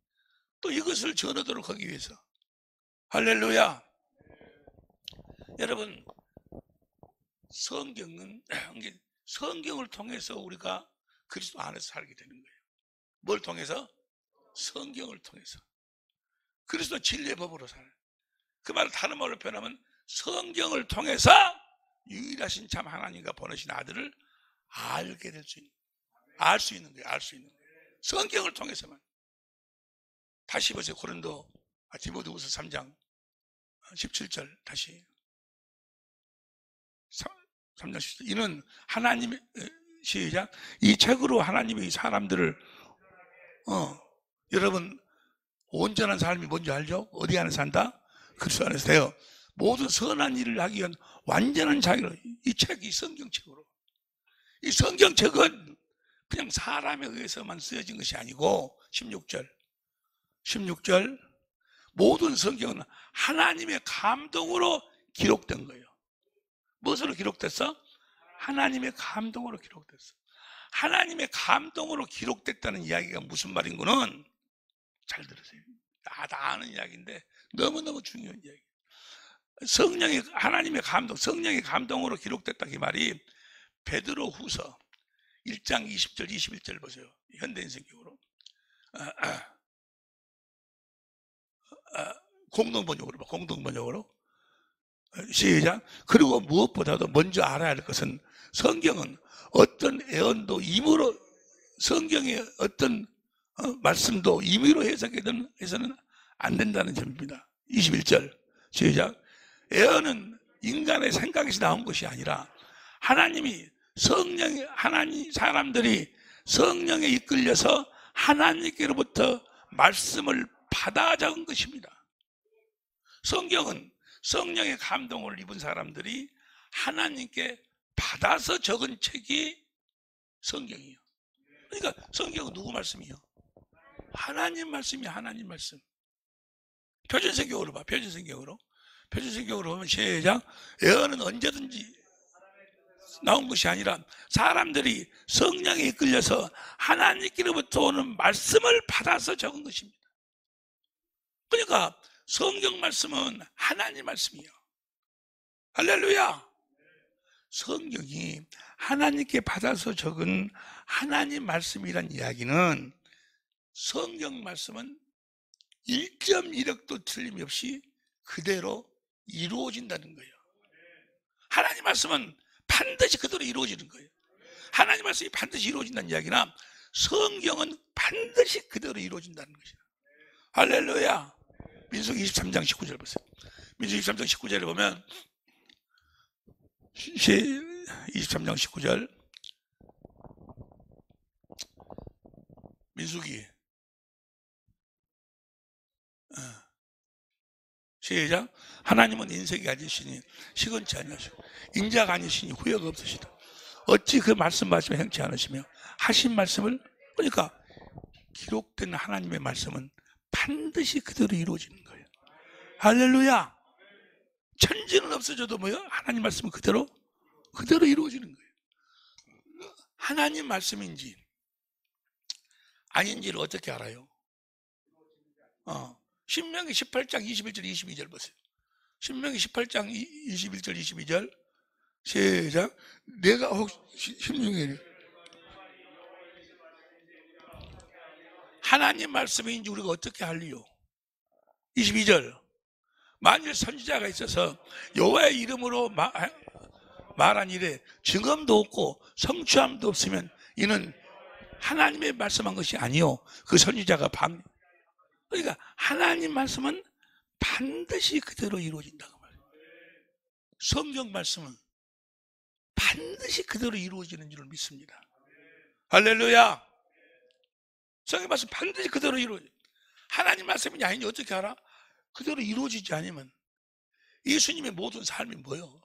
또 이것을 전하도록 하기 위해서. 할렐루야. 여러분, 성경을 통해서 우리가 그리스도 안에서 살게 되는 거예요. 뭘 통해서? 성경을 통해서. 그리스도 진리의 법으로 살아요. 그 말을 다른 말로 표현하면 성경을 통해서 유일하신 참 하나님과 보내신 아들을 알게 될 수 있는, 알 수 있는 거예요. 알 수 있는 거예요. 성경을 통해서만. 다시 보세요. 디모데후서 3장 17절 다시 3장 17절. 이는 하나님의 시작. 이 책으로 하나님이 사람들을 여러분 온전한 삶이 뭔지 알죠? 어디 안에 산다? 그리스도 안에서 돼요. 모든 선한 일을 하기 위한 완전한 자기로 이 책이 성경책으로. 이 성경책은 그냥 사람에 의해서만 쓰여진 것이 아니고 16절 모든 성경은 하나님의 감동으로 기록된 거예요. 무엇으로 기록됐어? 하나님의 감동으로 기록됐어. 하나님의 감동으로 기록됐다는 이야기가 무슨 말인 거는 잘 들으세요. 다 아는 이야기인데 너무너무 중요한 이야기. 하나님의 감동, 성령의 감동으로 기록됐다 그 말이 베드로후서 1장 20절 21절 보세요. 현대인 성경으로 공동번역으로 시작. 그리고 무엇보다도 먼저 알아야 할 것은 성경은 어떤 애언도 임의로, 성경의 어떤 말씀도 임의로 해석해서는 안 된다는 점입니다. 21절 시작. 애언은 인간의 생각에서 나온 것이 아니라 하나님 사람들이 성령에 이끌려서 하나님께로부터 말씀을 받아 적은 것입니다. 성경은 성령의 감동을 입은 사람들이 하나님께 받아서 적은 책이 성경이에요. 그러니까 성경은 누구 말씀이에요? 하나님 말씀이 하나님 말씀. 표준성경으로 봐. 표준성경으로 보면 시작. 예언은 언제든지 나온 것이 아니라 사람들이 성령에 이끌려서 하나님께로부터 오는 말씀을 받아서 적은 것입니다. 그러니까 성경 말씀은 하나님 말씀이에요. 할렐루야. 성경이 하나님께 받아서 적은 하나님 말씀이란 이야기는 성경 말씀은 1.1억도 틀림없이 그대로 이루어진다는 거예요. 하나님 말씀은 반드시 그대로 이루어지는 거예요. 하나님 말씀이 반드시 이루어진다는 이야기나 성경은 반드시 그대로 이루어진다는 것이다. 할렐루야. 민수기 23장 19절 보세요. 민수기 23장 19절에 보면 23장 19절 민수기 시작. 하나님은 인색이 아니시니 시건치 아니하시고 인자가 아니시니 후회가 없으시다. 어찌 그 말씀을 행치 않으시며 하신 말씀을, 그러니까 기록된 하나님의 말씀은 반드시 그대로 이루어지는 거예요. 할렐루야. 천지는 없어져도 뭐요? 하나님 말씀은 그대로 이루어지는 거예요. 하나님 말씀인지 아닌지를 어떻게 알아요? 신명기 18장 21절 22절 보세요. 신명기 18장 21절 22절 시작. 내가 혹시 신명기 하나님 말씀인지 우리가 어떻게 알리요? 22절. 만일 선지자가 있어서 여호와의 이름으로 말한 일에 증언도 없고 성취함도 없으면 이는 하나님의 말씀한 것이 아니요 그 선지자가 그러니까 하나님 말씀은 반드시 그대로 이루어진다고 말해요. 성경 말씀은 반드시 그대로 이루어지는 줄 믿습니다. 할렐루야. 성경 말씀 반드시 그대로 이루어져요. 하나님 말씀이 아닌지 어떻게 알아? 그대로 이루어지지 않으면. 예수님의 모든 삶이 뭐예요?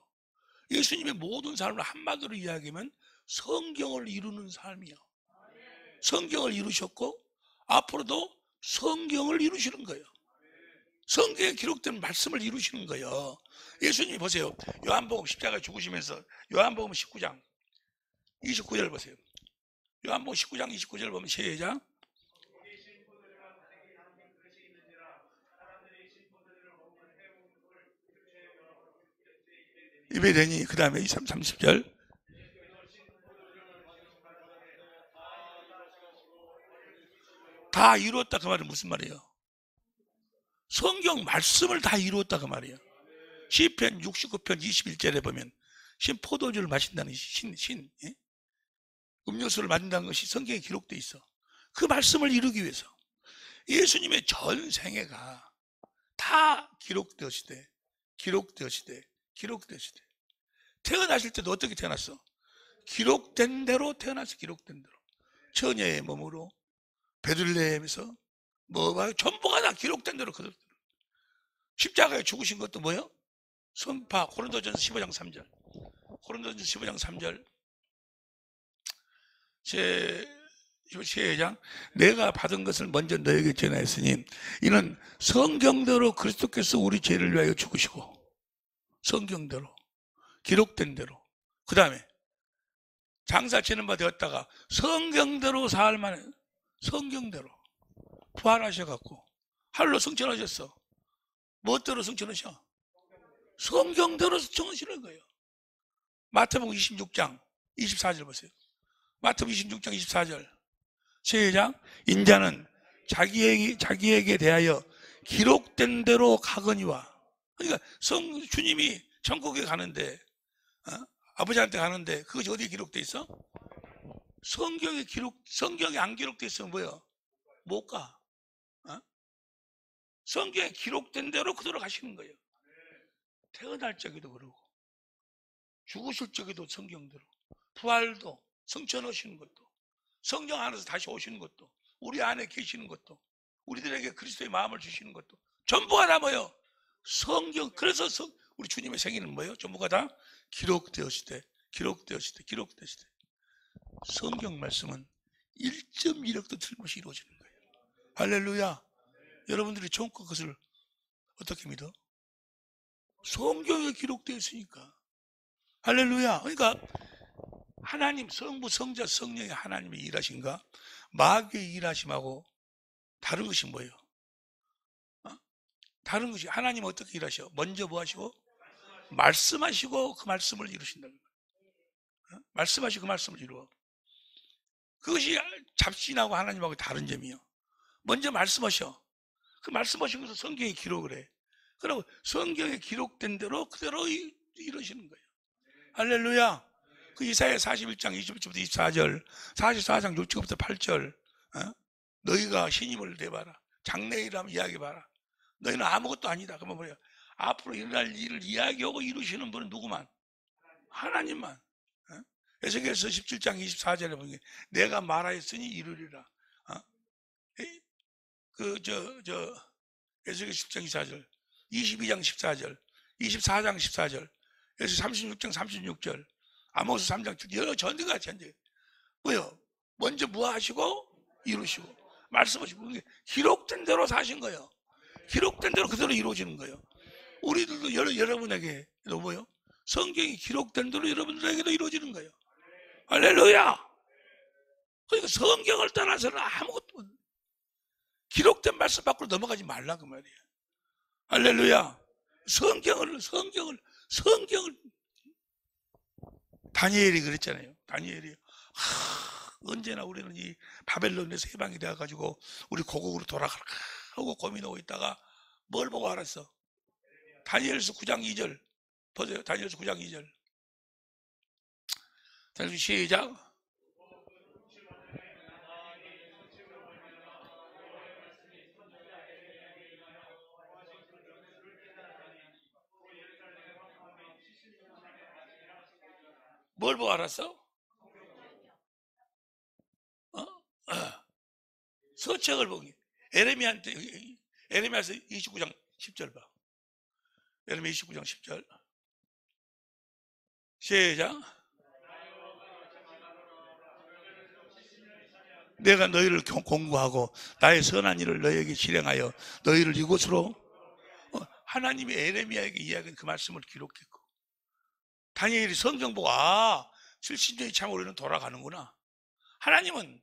예수님의 모든 삶을 한마디로 이야기하면 성경을 이루는 삶이요. 성경을 이루셨고 앞으로도 성경을 이루시는 거예요. 성경에 기록된 말씀을 이루시는 거예요. 예수님이 보세요. 요한복음 십자가에 죽으시면서 요한복음 19장 29절 보세요. 요한복음 19장 29절 보면 시작. 입에 대니 그 다음에 30절 다 이루었다 그 말은 무슨 말이에요? 성경 말씀을 다 이루었다 그 말이에요. 시편 69편 21절에 보면 신 포도주를 마신다는 예? 음료수를 마신다는 것이 성경에 기록되어 있어. 그 말씀을 이루기 위해서 예수님의 전 생애가 다 기록되었을 때 태어나실 때도 어떻게 태어났어? 기록된 대로 태어났어. 기록된 대로 처녀의 몸으로 베들레헴에서 전부가 다 기록된 대로 그대로. 십자가에 죽으신 것도 뭐예요? 선파. 고린도전서 15장 3절. 고린도전서 15장 3절. 시작. 내가 받은 것을 먼저 너에게 전하였으니 이는 성경대로 그리스도께서 우리 죄를 위하여 죽으시고, 성경대로 기록된 대로, 그 다음에 장사 치는 바 되었다가 성경대로 사흘 만에 성경대로 부활하셔갖고 할로 승천하셨어. 무엇대로 승천하셔? 성경대로 승천하시는 거예요. 마태복음 26장 24절 보세요. 마태복음 26장 24절. 시작. 인자는 자기에게 대하여 기록된 대로 가거니와. 그러니까 주님이 천국에 가는데, 아버지한테 가는데 그것이 어디에 기록돼 있어? 성경에 안 기록돼 있으면 뭐예요? 못 가. 성경에 기록된 대로 그대로 가시는 거예요. 태어날 적에도 그러고, 죽으실 적에도 성경대로, 부활도, 성천하시는 것도, 성령 안에서 다시 오시는 것도, 우리 안에 계시는 것도, 우리들에게 그리스도의 마음을 주시는 것도 전부가 다 뭐예요? 성경. 그래서 우리 주님의 생일은 뭐예요? 전부가 다 기록되었을 때 성경 말씀은 1.1억도 틀림없이 이루어지는 거예요. 할렐루야. 여러분들이 처음껏 그것을 어떻게 믿어? 성경에 기록되어 있으니까. 할렐루야. 그러니까 하나님, 성부, 성자, 성령의 하나님의 일하신가? 마귀의 일하심하고 다른 것이 뭐예요? 다른 것이, 하나님은 어떻게 일하셔? 먼저 뭐 하시고? 말씀하시고 그 말씀을 이루신다는 거예요. 말씀하시고 그 말씀을 이루어. 그것이 잡신하고 하나님하고 다른 점이에요. 먼저 말씀하셔. 그 말씀하신 것을 성경에 기록을 해. 그리고 성경에 기록된 대로 그대로 이루시는 거예요. 할렐루야. 그 이사야 41장 21절부터 24절, 44장 6절부터 8절, 너희가 신임을 내봐라. 장래일하면 이야기해봐라. 너희는 아무것도 아니다. 그러면 뭐예요? 앞으로 일어날 일을 이야기하고 이루시는 분은 누구만? 하나님만. 에스겔서 17장 24절에 보면 내가 말하였으니 이루리라. 에스겔 10장 24절, 22장 14절, 24장 14절, 에스겔 36장 36절, 아모스 3장 7절, 여러 전대가 전대. 뭐요? 먼저 무하시고 이루시고 말씀하시고 기록된 대로 사신 거예요. 기록된 대로 그대로 이루어지는 거예요. 우리들도 여러분에게 뭐요? 성경이 기록된 대로 여러분들에게도 이루어지는 거예요. 할렐루야. 그러니까 성경을 떠나서는 아무것도 기록된 말씀 밖으로 넘어가지 말라 그 말이에요. 할렐루야. 성경을 다니엘이 그랬잖아요. 다니엘이 언제나 우리는 이 바벨론에서 해방이 되어가지고 우리 고국으로 돌아갈까 하고 고민하고 있다가 뭘 보고 알았어? 다니엘서 9장 2절 보세요. 다니엘서 9장 2절. 다니엘 시작. 뭘 보고 알았어? 서책을 보기. 에레미야서 29장 10절 봐. 에레미야 29장 10절. 시작. 내가 너희를 공부하고 나의 선한 일을 너희에게 실행하여 너희를 이곳으로 하나님이 에레미야에게 이야기한 그 말씀을 기록했고 다니엘이 성경 보고 70년이 참 우리는 돌아가는구나. 하나님은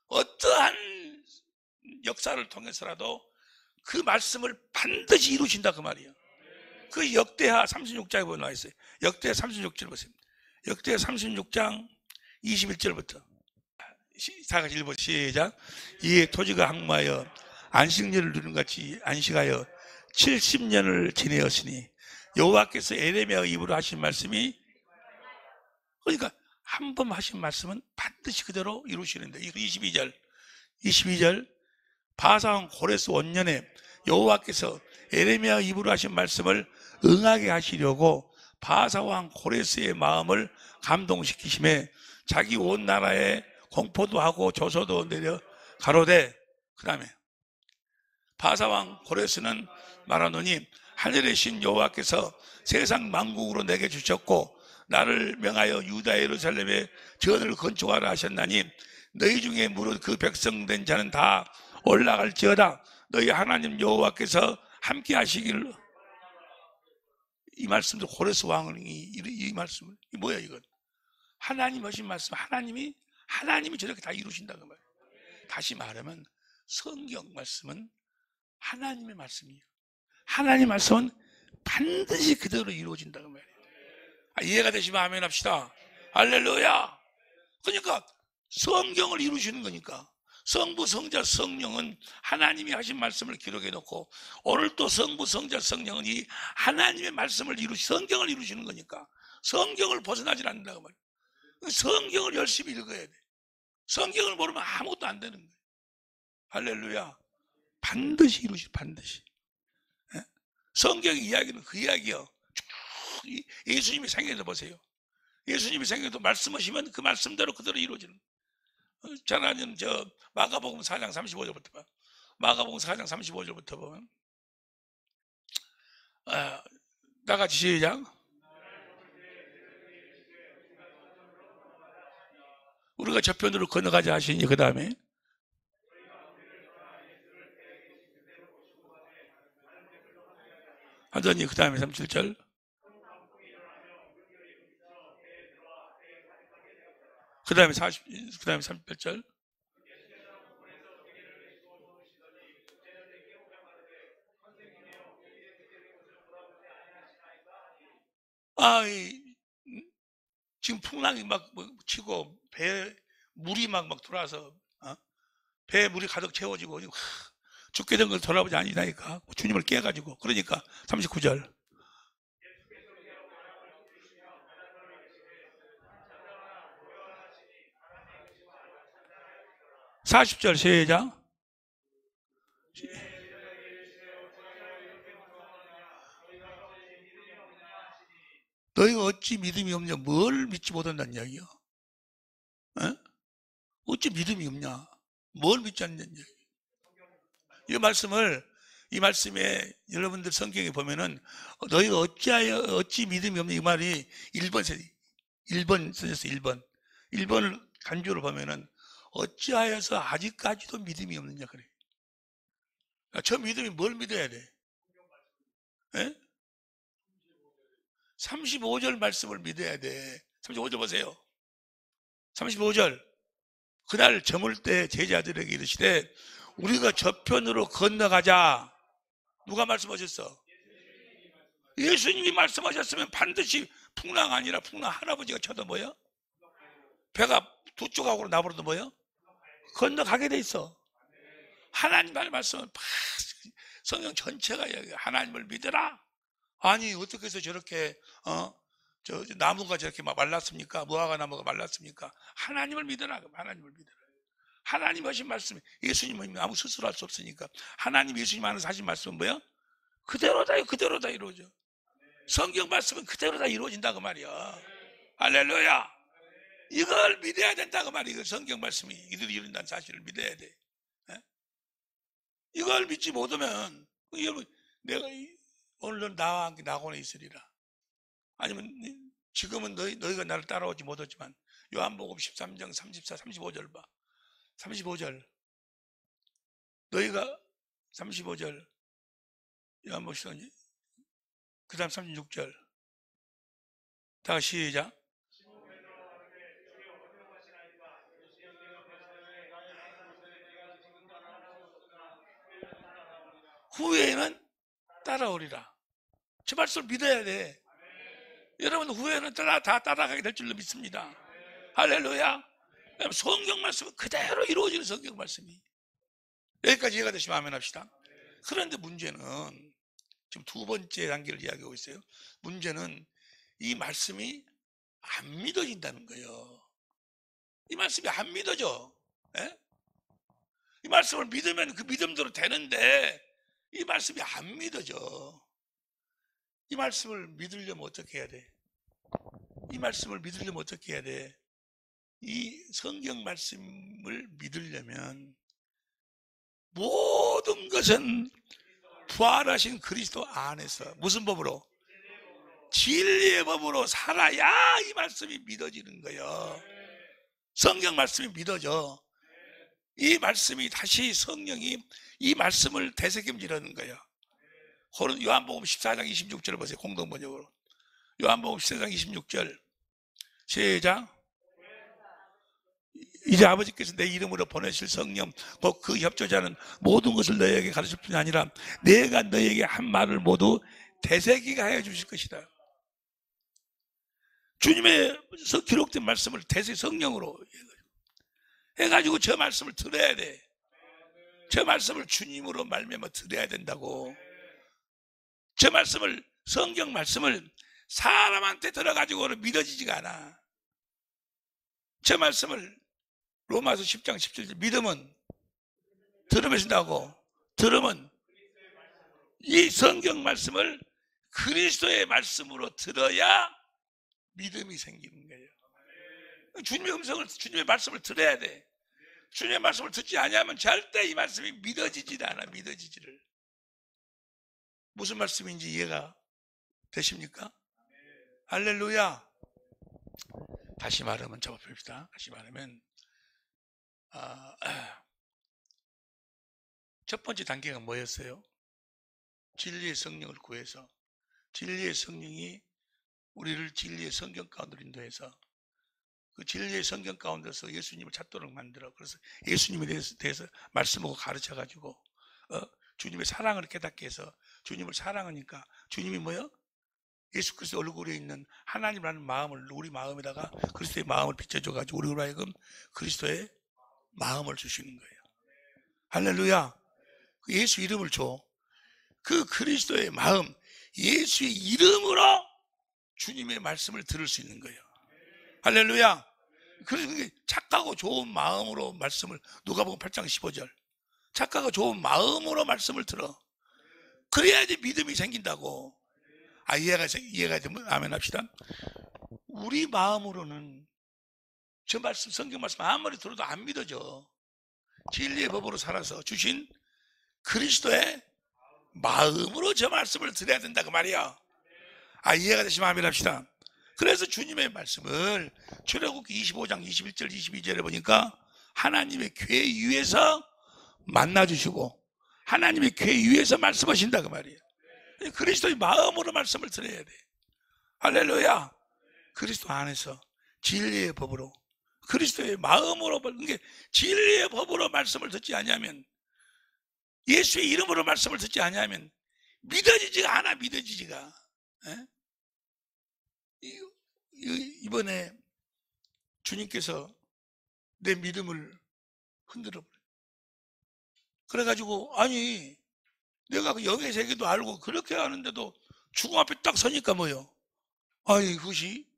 어떠한 역사를 통해서라도 그 말씀을 반드시 이루신다 그 말이에요. 그 역대하 36장에 보면 나와 있어요. 역대하 36절 보세요. 역대하 36장 21절부터 다 같이 읽어 시작. 이에 토지가 항마하여 안식년을 누린 같이 안식하여 70년을 지내었으니 여호와께서 에레미야 입으로 하신 말씀이, 그러니까 한 번 하신 말씀은 반드시 그대로 이루시는데. 22절 바사왕 고레스 원년에 여호와께서 에레미야 입으로 하신 말씀을 응하게 하시려고 바사왕 고레스의 마음을 감동시키심에 자기 온 나라에 공포도 하고 조서도 내려 가로되, 그 다음에 바사왕 고레스는 말하노니 하늘의 신 여호와께서 세상 만국으로 내게 주셨고 나를 명하여 유다 예루살렘에 전을 건축하라 하셨나니 너희 중에 무릇 그 백성된 자는 다 올라갈지어다. 너희 하나님 여호와께서 함께 하시기를. 이 말씀도 고레스 왕이 이 말씀을, 이 뭐야 이건? 하나님 하신 말씀, 하나님이 저렇게 다 이루신다고 말이에요. 다시 말하면 성경 말씀은 하나님의 말씀이에요. 하나님 말씀은 반드시 그대로 이루어진다고 말이에요. 이해가 되시면 아멘 합시다. 할렐루야. 그러니까 성경을 이루시는 거니까 성부, 성자, 성령은 하나님이 하신 말씀을 기록해 놓고 오늘 또 성부, 성자, 성령은 이 하나님의 말씀을 성경을 이루시는 거니까 성경을 벗어나질 않는다고 말이에요. 성경을 열심히 읽어야 돼. 성경을 모르면 아무것도 안 되는 거예요. 할렐루야. 반드시 이루시, 반드시. 성경의 이야기는 그 이야기요. 예수님이 생애도 보세요. 예수님이 생애도 말씀하시면 그 말씀대로 그대로 이루어지는. 저는 마가복음 4장 35절부터 봐. 마가복음 4장 35절부터 보면 나같이 시작. 우리가 저편으로 건너가자 하시니 그 다음에 하더니 그 다음에 37절 그 다음에 38절 지금 풍랑이 막 치고 배 물이 막 들어와서 배에 물이 가득 채워지고 죽게 된 걸 돌아보지 아니다니까 주님을 깨가지고. 그러니까 39절 40절 시작. 너희가 어찌 믿음이 없냐? 뭘 믿지 못한다는 이야기야? 어찌 믿음이 없냐? 뭘 믿지 않느냐? 이 말씀에 여러분들 성경에 보면은 너희가 어찌 믿음이 없냐? 이 말이 1번 써졌어. 1번을 간주로 보면은 어찌하여서 아직까지도 믿음이 없느냐 그래. 저 믿음이 뭘 믿어야 돼? 35절 말씀을 믿어야 돼. 35절 보세요. 35절 그날 저물 때 제자들에게 이르시되 우리가 저편으로 건너가자. 누가 말씀하셨어? 예수님이 말씀하셨으면 반드시 풍랑 아니라 풍랑 할아버지가 쳐도 뭐야? 배가 두 조각으로 나버려도 뭐야? 건너가게 돼 있어. 하나님의 말씀은 성경 전체가 하나님을 믿으라. 아니 어떻게 해서 저렇게 나무가 저렇게 말랐습니까? 무화과 나무가 말랐습니까? 하나님을 믿으라. 하나님을 믿으라. 하나님 하신 말씀, 예수님은 아무 스스로 할 수 없으니까 하나님 예수님 안에서 하신 말씀은 뭐야? 그대로 다 이루어져. 성경 말씀은 그대로 다 이루어진다고 말이야. 할렐루야. 이걸 믿어야 된다고 말이야. 성경 말씀이 이대로 이룬다는 사실을 믿어야 돼. 이걸 믿지 못하면 여러분 내가 오늘은 나와 함께 낙원에 있으리라. 아니면 지금은 너희가 나를 따라오지 못하지만 요한복음 13장 34, 35절 봐. 35절 너희가 35절 요한복음 그 다음 36절 다시 시작. 후에는 따라오리라. 저 말씀을 믿어야 돼. 여러분 후에는 다 따라가게 될 줄로 믿습니다. 할렐루야. 성경 말씀은 그대로 이루어지는 성경 말씀이. 여기까지 이해가 되시면 아멘 합시다. 그런데 문제는 지금 두 번째 단계를 이야기하고 있어요. 문제는 이 말씀이 안 믿어진다는 거예요. 이 말씀이 안 믿어져. 예? 이 말씀을 믿으면 그 믿음대로 되는데 이 말씀이 안 믿어져. 이 말씀을 믿으려면 어떻게 해야 돼? 이 말씀을 믿으려면 어떻게 해야 돼? 이 성경 말씀을 믿으려면 모든 것은 부활하신 그리스도 안에서 무슨 법으로? 진리의 법으로 살아야 이 말씀이 믿어지는 거예요. 성경 말씀이 믿어져. 이 말씀이 다시 성령이 이 말씀을 되새김질하는 거예요. 요한복음 14장 26절을 보세요. 공동번역으로. 요한복음 14장 26절 시작. 이제 아버지께서 내 이름으로 보내실 성령 곧 그 협조자는 모든 것을 너희에게 가르칠 뿐이 아니라 내가 너희에게 한 말을 모두 되새기게 하여 주실 것이다. 주님에서 기록된 말씀을 성령으로 해가지고 저 말씀을 들어야 돼. 저 말씀을 주님으로 말미암아 들어야 된다고. 저 말씀을, 성경 말씀을 사람한테 들어가지고는 믿어지지가 않아. 저 말씀을 로마서 10장 17절 믿음은 들음에서 나고 들음은 이 성경 말씀을 그리스도의 말씀으로 들어야 믿음이 생기는 거예요. 주님의 음성을, 주님의 말씀을 들어야 돼. 주님의 말씀을 듣지 아니하면 절대 이 말씀이 믿어지질 않아. 믿어지지를. 무슨 말씀인지 이해가 되십니까? 할렐루야. 다시 말하면 접합시다. 다시 말하면 첫 번째 단계가 뭐였어요? 진리의 성령을 구해서 진리의 성령이 우리를 진리의 성경 가운데로 인도해서 그 진리의 성경 가운데서 예수님을 찾도록 만들어. 그래서 예수님에 대해서 말씀하고 가르쳐가지고 주님의 사랑을 깨닫게 해서 주님을 사랑하니까 주님이 뭐요? 예수 그리스도 얼굴에 있는 하나님이라는 마음을 우리 마음에다가 그리스도의 마음을 비춰줘가지고 우리로 하여금 그리스도의 마음을 주시는 거예요. 할렐루야. 예수 이름을 줘. 그 그리스도의 마음, 예수의 이름으로 주님의 말씀을 들을 수 있는 거예요. 할렐루야. 그래서 그게 착하고 좋은 마음으로 말씀을, 누가복음 8장 15절. 착하고 좋은 마음으로 말씀을 들어. 그래야지 믿음이 생긴다고. 이해가 되면 아멘 합시다. 우리 마음으로는 저 말씀, 성경 말씀 아무리 들어도 안 믿어져. 진리의 법으로 살아서 주신 그리스도의 마음으로 저 말씀을 들어야 된다 그 말이야. 이해가 되시면 아멘 합시다. 그래서 주님의 말씀을 출애굽기 25장 21절 22절에 보니까 하나님의 궤 위에서 만나주시고 하나님의 궤 위에서 말씀하신다 그 말이에요. 그리스도의 마음으로 말씀을 들어야 돼. 할렐루야. 그리스도 안에서 진리의 법으로 그리스도의 마음으로, 그러니까 진리의 법으로 말씀을 듣지 않으면, 예수의 이름으로 말씀을 듣지 않으면 믿어지지가 않아. 믿어지지가. 이번에 주님께서 내 믿음을 흔들어 버려. 그래가지고 아니 내가 그 영의 세계도 알고 그렇게 하는데도 죽음 앞에 딱 서니까 뭐요? 그것이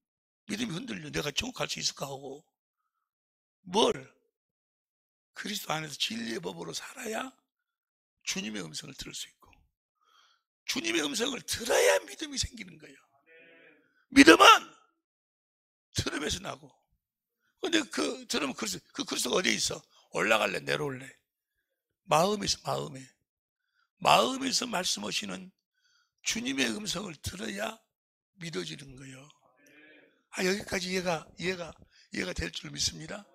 믿음이 흔들려. 내가 천국 갈 수 있을까 하고. 뭘? 그리스도 안에서 진리의 법으로 살아야 주님의 음성을 들을 수 있고, 주님의 음성을 들어야 믿음이 생기는 거예요. 믿음은 들음에서 나고. 근데 그 들으면 그리스도가 어디에 있어? 올라갈래 내려올래? 마음에 있어. 마음에서 말씀하시는 주님의 음성을 들어야 믿어지는 거예요. 여기까지 이해가 될 줄 믿습니다.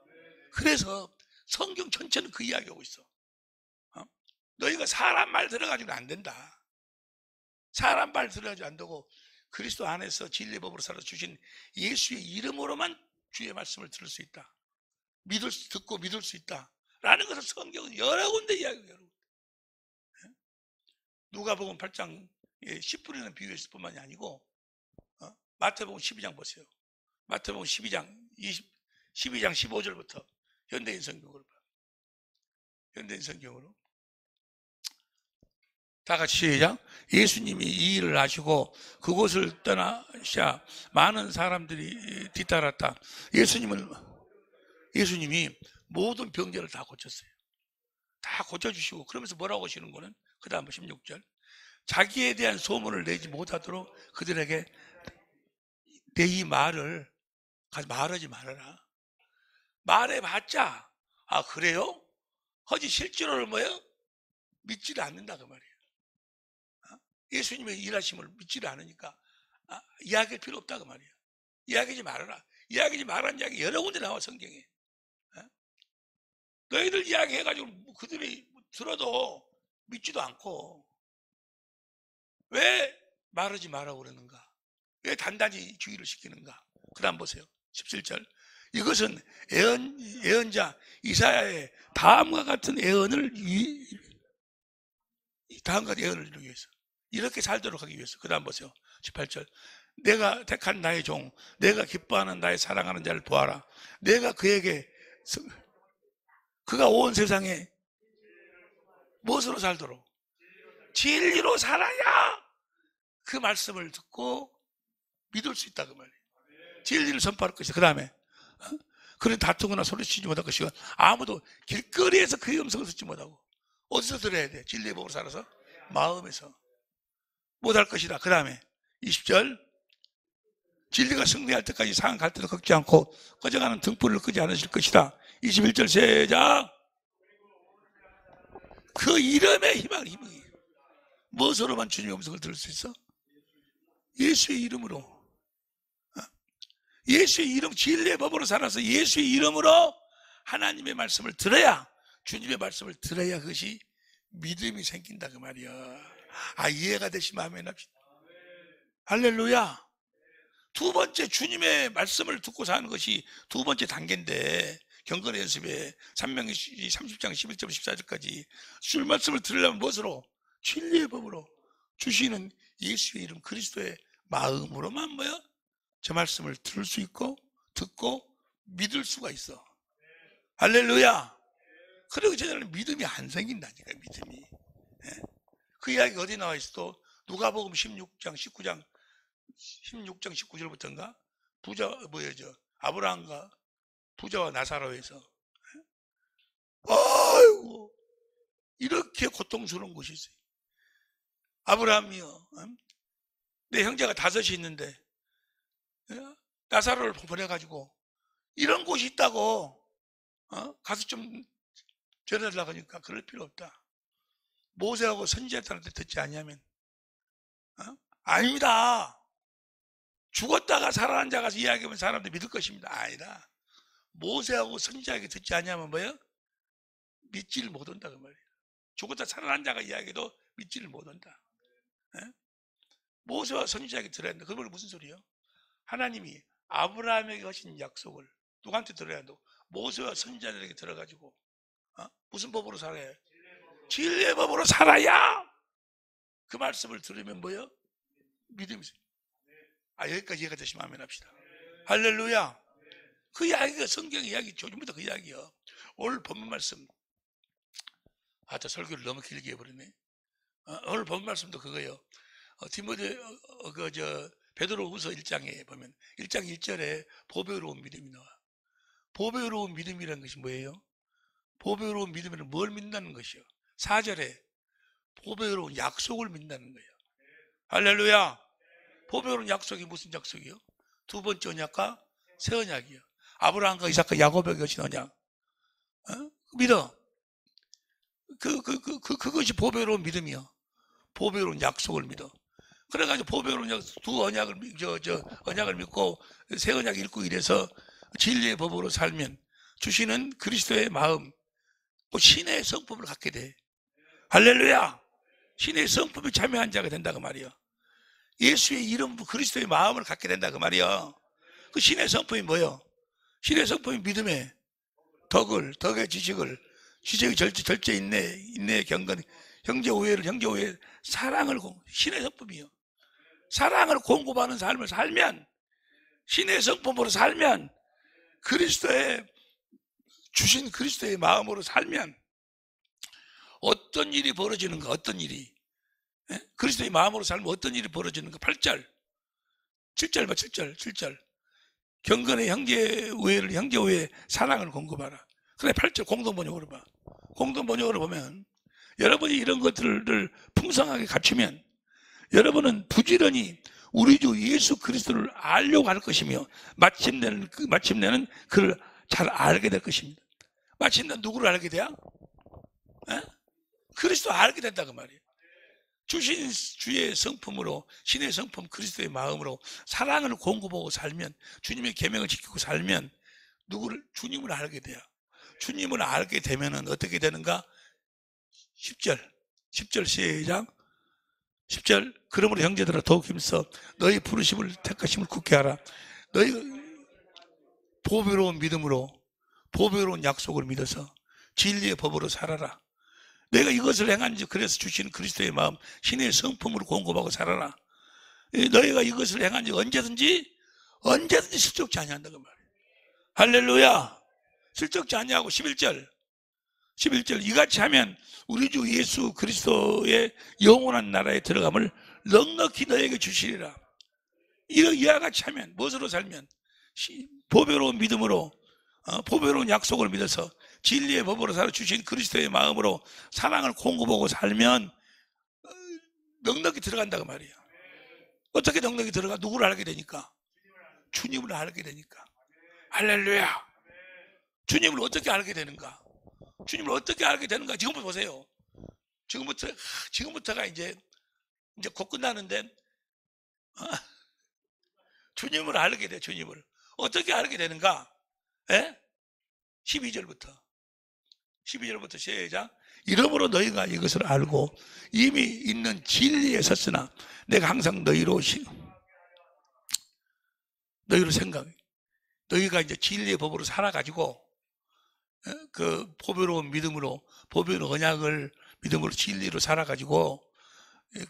그래서 성경 전체는 그 이야기하고 있어. 너희가 사람 말 들어가지고는 안 된다. 사람 말 들어가지고 안 되고 그리스도 안에서 진리의 법으로 살아 주신 예수의 이름으로만 주의 말씀을 들을 수 있다. 듣고 믿을 수 있다. 라는 것을 성경은 여러 군데 이야기해요. 여러 군데. 누가복음 8장 10분이라는 비유했을 뿐만이 아니고 마태복음 12장 보세요. 마태복음 12장 15절부터 현대인 성경으로 봐. 현대인 성경으로. 다 같이 시작. 예수님이 이 일을 하시고 그곳을 떠나시자 많은 사람들이 뒤따랐다. 예수님이 모든 병자를 다 고쳤어요. 다 고쳐주시고, 그러면서 뭐라고 하시는 거는 그 다음 16절. 자기에 대한 소문을 내지 못하도록 그들에게 내 이 말을 말하지 말아라. 말해봤자 아 그래요? 하지 실제로는 뭐예요? 믿지를 않는다 그 말이에요. 예수님의 일하심을 믿지를 않으니까 이야기할 필요 없다 그 말이에요. 이야기하지 말아라. 이야기하지 말라는 이야기 여러 군데 나와 성경에. 너희들 이야기해가지고 그들이 들어도 믿지도 않고 왜 말하지 말라고 그러는가? 왜 단단히 주의를 시키는가? 그 다음 보세요. 17절. 이것은 예언자 이사야의 다음과 같은 예언을 이루기 위해서, 이렇게 살도록 하기 위해서. 그 다음 보세요. 18절. 내가 택한 나의 종, 내가 기뻐하는 나의 사랑하는 자를 보아라. 내가 그가 온 세상에 무엇으로 살도록? 진리로 살아야 그 말씀을 듣고 믿을 수 있다 그 말이에요. 진리를 선포할 것이다. 그 다음에 그는 다투거나 소리치지 못할 것이고 아무도 길거리에서 그의 음성을 듣지 못하고. 어디서 들어야 돼? 진리의 법으로 살아서 마음에서 못할 것이다. 그 다음에 20절. 진리가 승리할 때까지 상한 갈 때도 걷지 않고 꺼져가는 등불을 끄지 않으실 것이다. 21절 시작. 그 이름의 희망이 무엇으로만 주님의 음성을 들을 수 있어? 예수의 이름으로. 예수의 이름, 진리의 법으로 살아서 예수의 이름으로 하나님의 말씀을 들어야, 주님의 말씀을 들어야 그것이 믿음이 생긴다 그 말이야. 이해가 되시면 아멘 합시다. 할렐루야. 두 번째 주님의 말씀을 듣고 사는 것이 두 번째 단계인데, 경건의 연습에 3명이 30장 11절 14절까지 줄 말씀을 들으려면 무엇으로? 진리의 법으로 주시는 예수의 이름 그리스도의 마음으로만 뭐야? 저 말씀을 들을 수 있고 듣고 믿을 수가 있어. 할렐루야. 그러기 전에는 믿음이 안 생긴다니까. 믿음이. 그 이야기가 어디 나와 있어도 누가복음 16장 19절부터인가 아브라함과 부자와 나사로에서 아이고 이렇게 고통스러운 곳이 있어요. 아브라함이요, 내 형제가 5이 있는데 나사로를 보내가지고 이런 곳이 있다고 가서 좀 전해달라고 하니까 그럴 필요 없다. 모세하고 선지자들한테 듣지 않냐면 아닙니다. 죽었다가 살아난 자가 이야기하면 사람들이 믿을 것입니다. 아니다. 모세하고 선지자에게 듣지 않냐면 뭐예요? 믿지를 못한다 그 말이에요. 죽었다 살아난 자가 이야기해도 믿지를 못한다. 모세와 선지자에게 들어야 한다. 그건 무슨 소리예요? 하나님이 아브라함에게 하신 약속을 누구한테 들어야 한다고? 모세와 선지자들에게 들어가지고 무슨 법으로 살아야 해요? 진리의 법으로 살아야 그 말씀을 들으면 뭐예요? 믿음이 있어요. 여기까지 이해가 되시면 아멘 합시다. 할렐루야. 그 이야기가 성경 이야기 조금부터 그 이야기요. 오늘 본문 말씀 저 설교를 너무 길게 해버리네. 오늘 본문 말씀도 그거예요. 베드로후서 1장에 보면 1장 1절에 보배로운 믿음이 나와. 보배로운 믿음이라는 것이 뭐예요? 보배로운 믿음에는 뭘 믿는다는 것이요? 4절에 보배로운 약속을 믿는다는 거예요. 할렐루야. 보배로운 약속이 무슨 약속이요? 두 번째 언약과 새 언약이요. 아브라함과 이삭과 야곱에게 하신 언약. 믿어. 그것이 보배로운 믿음이요. 보배로운 약속을 믿어. 그래가지고 보배로운 두 언약을 언약을 믿고 새 언약 읽고 이래서 진리의 법으로 살면 주시는 그리스도의 마음, 신의 성품을 갖게 돼. 할렐루야. 신의 성품에 참여한 자가 된다 그 말이야. 예수의 이름 그리스도의 마음을 갖게 된다 그 말이야. 그 신의 성품이 뭐예요? 신의 성품이 믿음의 덕의 지식의 절제 인내 경건 형제 우애 사랑을 신의 성품이요. 사랑을 공급하는 삶을 살면, 신의 성품으로 살면 그리스도의 주신 그리스도의 마음으로 살면 어떤 일이 벌어지는가? 어떤 일이? 예? 그리스도의 마음으로 살면 어떤 일이 벌어지는가? 8절 7절 봐. 7절 경건의 형제 우애의 사랑을 공급하라. 그래 8절 공동번역으로 봐. 공동번역으로 보면 여러분이 이런 것들을 풍성하게 갖추면 여러분은 부지런히 우리 주 예수 그리스도를 알려고 할 것이며 마침내는 그를 잘 알게 될 것입니다. 마침내 누구를 알게 돼요? 에? 그리스도 알게 된다 그 말이에요. 주신 주의 성품으로, 신의 성품 그리스도의 마음으로 사랑을 공급하고 살면, 주님의 계명을 지키고 살면 주님을 알게 돼요. 주님을 알게 되면은 어떻게 되는가? 10절 시작. 10절 그러므로 형제들아 더욱 힘써 너희 부르심을 택하심을 굳게 하라. 너희 보배로운 믿음으로, 보배로운 약속을 믿어서 진리의 법으로 살아라. 내가 이것을 행한지 그래서 주시는 그리스도의 마음, 신의 성품으로 공급하고 살아라. 너희가 이것을 행한지 언제든지 실족지 아니한다고 말이에요. 할렐루야. 실족지 아니하고 11절 이같이 하면 우리 주 예수 그리스도의 영원한 나라에 들어감을 넉넉히 너에게 주시리라. 이와 같이 하면, 무엇으로 살면? 보배로운 믿음으로, 보배로운 약속을 믿어서 진리의 법으로 살아 주신 그리스도의 마음으로 사랑을 공급하고 살면 넉넉히 들어간다고 말이에요. 어떻게 넉넉히 들어가? 누구를 알게 되니까? 주님을 알게 되니까. 할렐루야. 주님을 어떻게 알게 되는가? 주님을 어떻게 알게 되는가? 지금부터 보세요. 지금부터가 이제 곧 끝나는데, 주님을 알게 돼. 주님을 어떻게 알게 되는가? 12절부터 시작. 이러므로 너희가 이것을 알고 이미 있는 진리에 섰으나 내가 항상 너희로 생각해. 너희가 이제 진리의 법으로 살아가지고 그 보배로운 믿음으로, 보배로운 언약을 믿음으로 진리로 살아가지고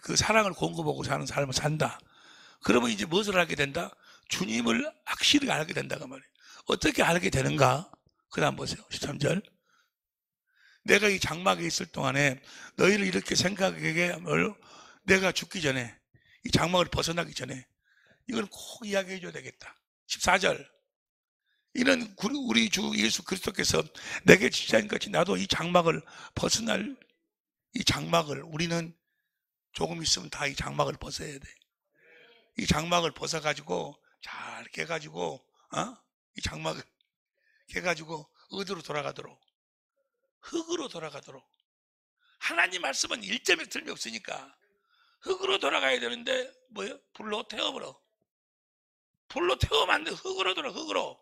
그 사랑을 공급하고 사는 삶을 산다. 그러면 이제 무엇을 알게 된다? 주님을 확실히 알게 된다고 말이에요. 어떻게 알게 되는가? 그 다음 보세요. 13절. 내가 이 장막에 있을 동안에 너희를 이렇게 생각하게 내가 죽기 전에, 이 장막을 벗어나기 전에 이건 꼭 이야기해 줘야 되겠다. 14절. 이는 우리 주 예수 그리스도께서 내게 지시한 같이 나도 이 장막을 벗어날, 이 장막을 우리는 조금 있으면 다 이 장막을 벗어야 돼. 이 장막을 벗어가지고 잘 깨가지고 이 장막을 깨가지고 어디로 돌아가도록? 흙으로 돌아가도록. 하나님 말씀은 1점이 틀림이 없으니까 흙으로 돌아가야 되는데 뭐예요? 불로 태워버려. 불로 태우면 안 돼. 흙으로 돌아. 흙으로.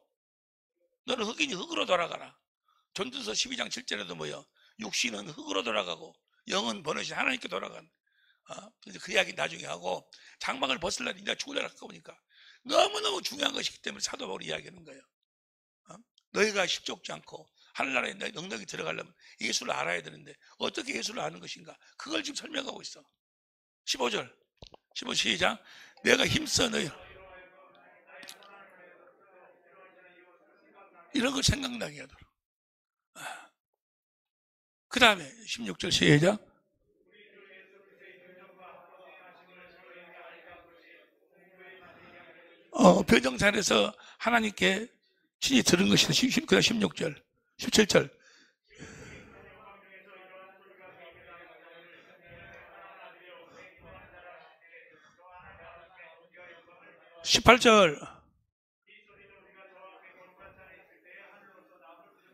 너는 흙이니 흙으로 돌아가라. 전도서 12장 7절에도 뭐예요? 육신은 흙으로 돌아가고 영은 번듯이 하나님께 돌아간. 그 이야기 나중에 하고, 장막을 벗을 날 이제 죽을 날 가까우니까 너무너무 중요한 것이기 때문에 사도 바울이 이야기하는 거예요. 너희가 십족지 않고 하늘나라에 넉넉히 들어가려면 예수를 알아야 되는데 어떻게 예수를 아는 것인가? 그걸 지금 설명하고 있어. 15절 시작. 내가 힘써 너희 이런 걸 생각나게 하도록. 그 다음에 16절 시작. 변정산에서 하나님께 친히 들은 것이다. 그 다음 16절 17절 18절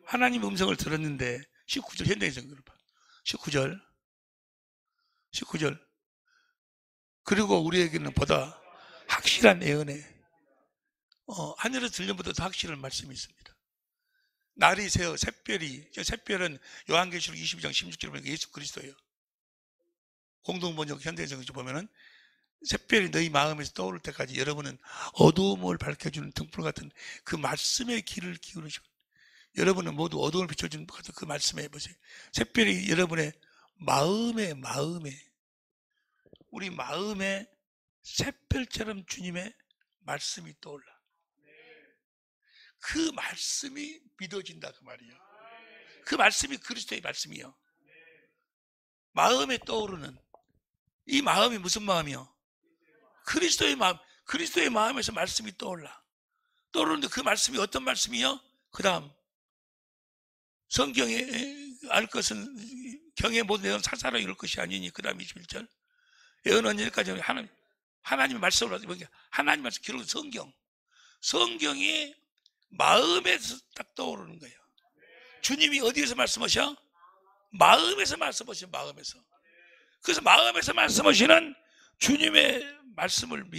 하나님 음성을 들었는데 19절 현대인성으로 봐. 19절 그리고 우리에게는 보다 확실한 예언에 하늘에서 들린 것보다 더 확실한 말씀이 있습니다. 날이 새어 샛별이, 샛별은 요한계시록 22장 16절에 보니까 예수 그리스도예요. 공동번역 현대인성에서 보면은 샛별이 너희 마음에서 떠오를 때까지 여러분은 어두움을 밝혀주는 등불 같은 그 말씀의 귀를 기울이시고, 여러분은 모두 어두움을 비춰주는 그 말씀에 해보세요. 샛별이 여러분의 마음에 우리 마음에 샛별처럼 주님의 말씀이 떠올라. 그 말씀이 믿어진다 그 말이에요. 그 말씀이 그리스도의 말씀이요. 마음에 떠오르는 이 마음이 무슨 마음이요? 그리스도의 마음. 그리스도의 마음에서 말씀이 떠오르는데 그 말씀이 어떤 말씀이요? 그 다음 성경에 알 것은 경의 모든 내용 사사로 이룰 것이 아니니 그 다음 21절 예언은 여기까지 하나님의 말씀을 하나님 말씀 기록 성경이 마음에서 딱 떠오르는 거예요. 주님이 어디에서 말씀하셔? 마음에서 말씀하셔. 마음에서. 그래서 마음에서 말씀하시는 주님의 말씀을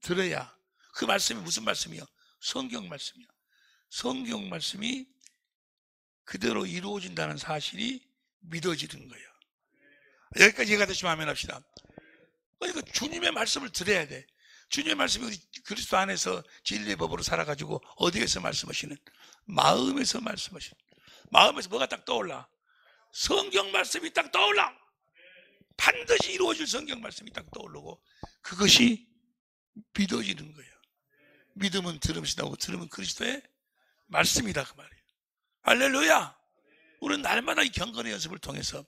들어야 그 말씀이 무슨 말씀이요? 성경 말씀이요. 성경 말씀이 그대로 이루어진다는 사실이 믿어지는 거예요. 여기까지 이해가 되시면 아멘 합시다. 그러니까 주님의 말씀을 들어야 돼. 주님의 말씀이 우리 그리스도 안에서 진리의 법으로 살아가지고 어디에서 말씀하시는? 마음에서 말씀하시는. 마음에서 뭐가 딱 떠올라? 성경 말씀이 딱 떠올라. 반드시 이루어질 성경 말씀이 딱 떠오르고 그것이 믿어지는 거예요. 믿음은 들음에서 나오고 들음은 그리스도의 말씀이다 그 말이에요. 할렐루야. 우리는 날마다 이 경건의 연습을 통해서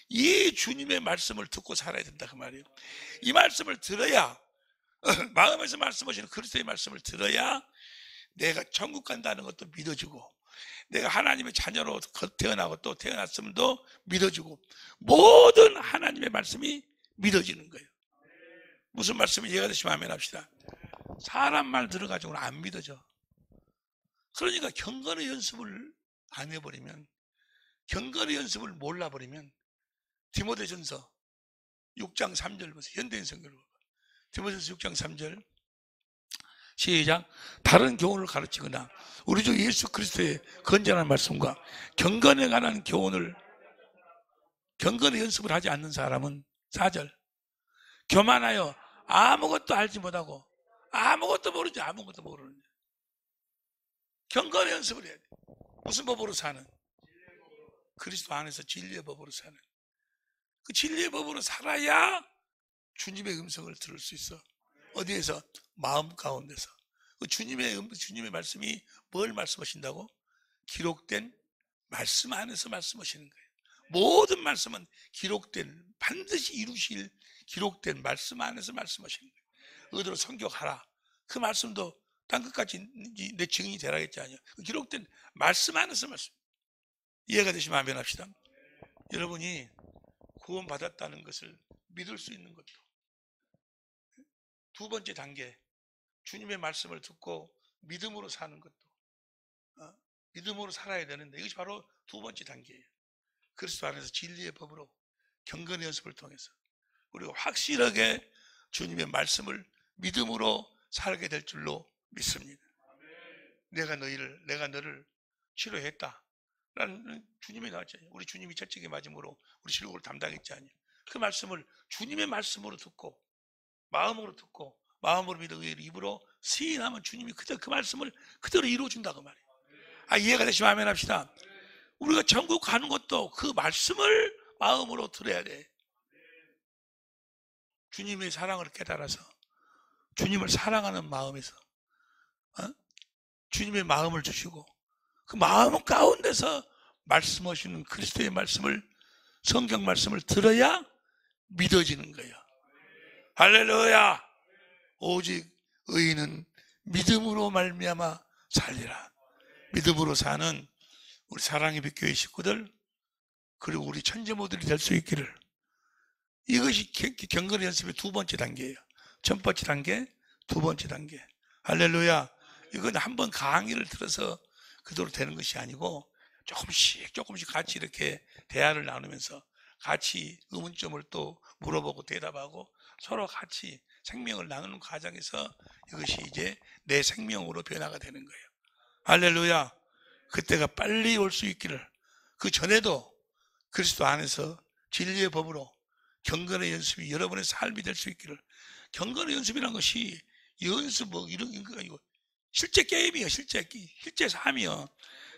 이 주님의 말씀을 듣고 살아야 된다 그 말이에요. 이 말씀을 들어야 마음에서 말씀하시는 그리스도의 말씀을 들어야 내가 천국 간다는 것도 믿어지고 내가 하나님의 자녀로 태어나고 또 태어났음도 믿어지고 모든 하나님의 말씀이 믿어지는 거예요. 무슨 말씀이 이해가 되시면 아멘 합시다. 사람 말 들어가지고는 안 믿어져. 그러니까 경건의 연습을 안 해버리면 경건의 연습을 몰라버리면 디모데전서 6장 3절 보세요. 현대인 성경을 디모데전서 6장 3절 시작. 다른 교훈을 가르치거나 우리 주 예수 그리스도의 건전한 말씀과 경건에 관한 경건의 연습을 하지 않는 사람은 4절 교만하여 아무것도 알지 못하고 아무것도 모르지 아무것도 모르는 경건의 연습을 해야 돼. 무슨 법으로 사는? 그리스도 안에서 진리의 법으로 사는. 그 진리의 법으로 살아야 주님의 음성을 들을 수 있어. 어디에서? 마음 가운데서. 그 주님의 말씀이 뭘 말씀하신다고? 기록된 말씀 안에서 말씀하시는 거예요. 모든 말씀은 기록된 반드시 이루실 기록된 말씀 안에서 말씀하시는 거예요. 의도로 성격하라. 그 말씀도 딴 것까지 내 증인이 되라겠지 아니야. 기록된 말씀 안에서 말씀. 이해가 되시면 아멘 합시다. 여러분이 구원받았다는 것을 믿을 수 있는 것도 두 번째 단계 주님의 말씀을 듣고 믿음으로 사는 것도 믿음으로 살아야 되는데 이것이 바로 두 번째 단계예요. 그리스도 안에서 진리의 법으로 경건의 연습을 통해서 우리가 확실하게 주님의 말씀을 믿음으로 살게 될 줄로 믿습니다. 내가 너를 치료했다 라는 주님이 나왔잖아요. 우리 주님이 채찍에 맞음으로 우리 실록을 담당했지 않아요. 그 말씀을 주님의 말씀으로 듣고 마음으로 믿어 입으로 시인하면 주님이 그대로 그 말씀을 그대로 이루어준다고 말이에요. 이해가 되시면 아멘 합시다. 우리가 천국 가는 것도 그 말씀을 마음으로 들어야 돼. 주님의 사랑을 깨달아서 주님을 사랑하는 마음에서 주님의 마음을 주시고 그 마음 가운데서 말씀하시는 그리스도의 말씀을 성경 말씀을 들어야 믿어지는 거예요. 할렐루야. 오직 의인은 믿음으로 말미암아 살리라. 믿음으로 사는 우리 사랑의 빛교회 식구들 그리고 우리 천재모들이 될 수 있기를. 이것이 경건의 연습의 두 번째 단계예요. 첫 번째 단계, 두 번째 단계. 할렐루야. 이건 한번 강의를 들어서 그대로 되는 것이 아니고 조금씩 같이 이렇게 대화를 나누면서 같이 의문점을 또 물어보고 대답하고 서로 같이 생명을 나누는 과정에서 이것이 이제 내 생명으로 변화가 되는 거예요. 할렐루야. 그때가 빨리 올 수 있기를. 그 전에도 그리스도 안에서 진리의 법으로 경건의 연습이 여러분의 삶이 될 수 있기를. 경건의 연습이라는 것이 연습 이런 거 아니고 실제 게임이요. 실제 삶이요.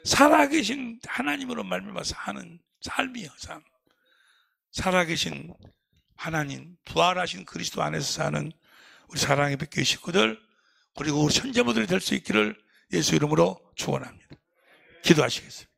살아계신 하나님으로 말미암아 사는 삶이요. 삶. 살아계신 하나님, 부활하신 그리스도 안에서 사는 우리 사랑의 빛교회 식구들 그리고 우리 천재모들이 될 수 있기를 예수 이름으로 축원합니다. 기도하시겠습니다.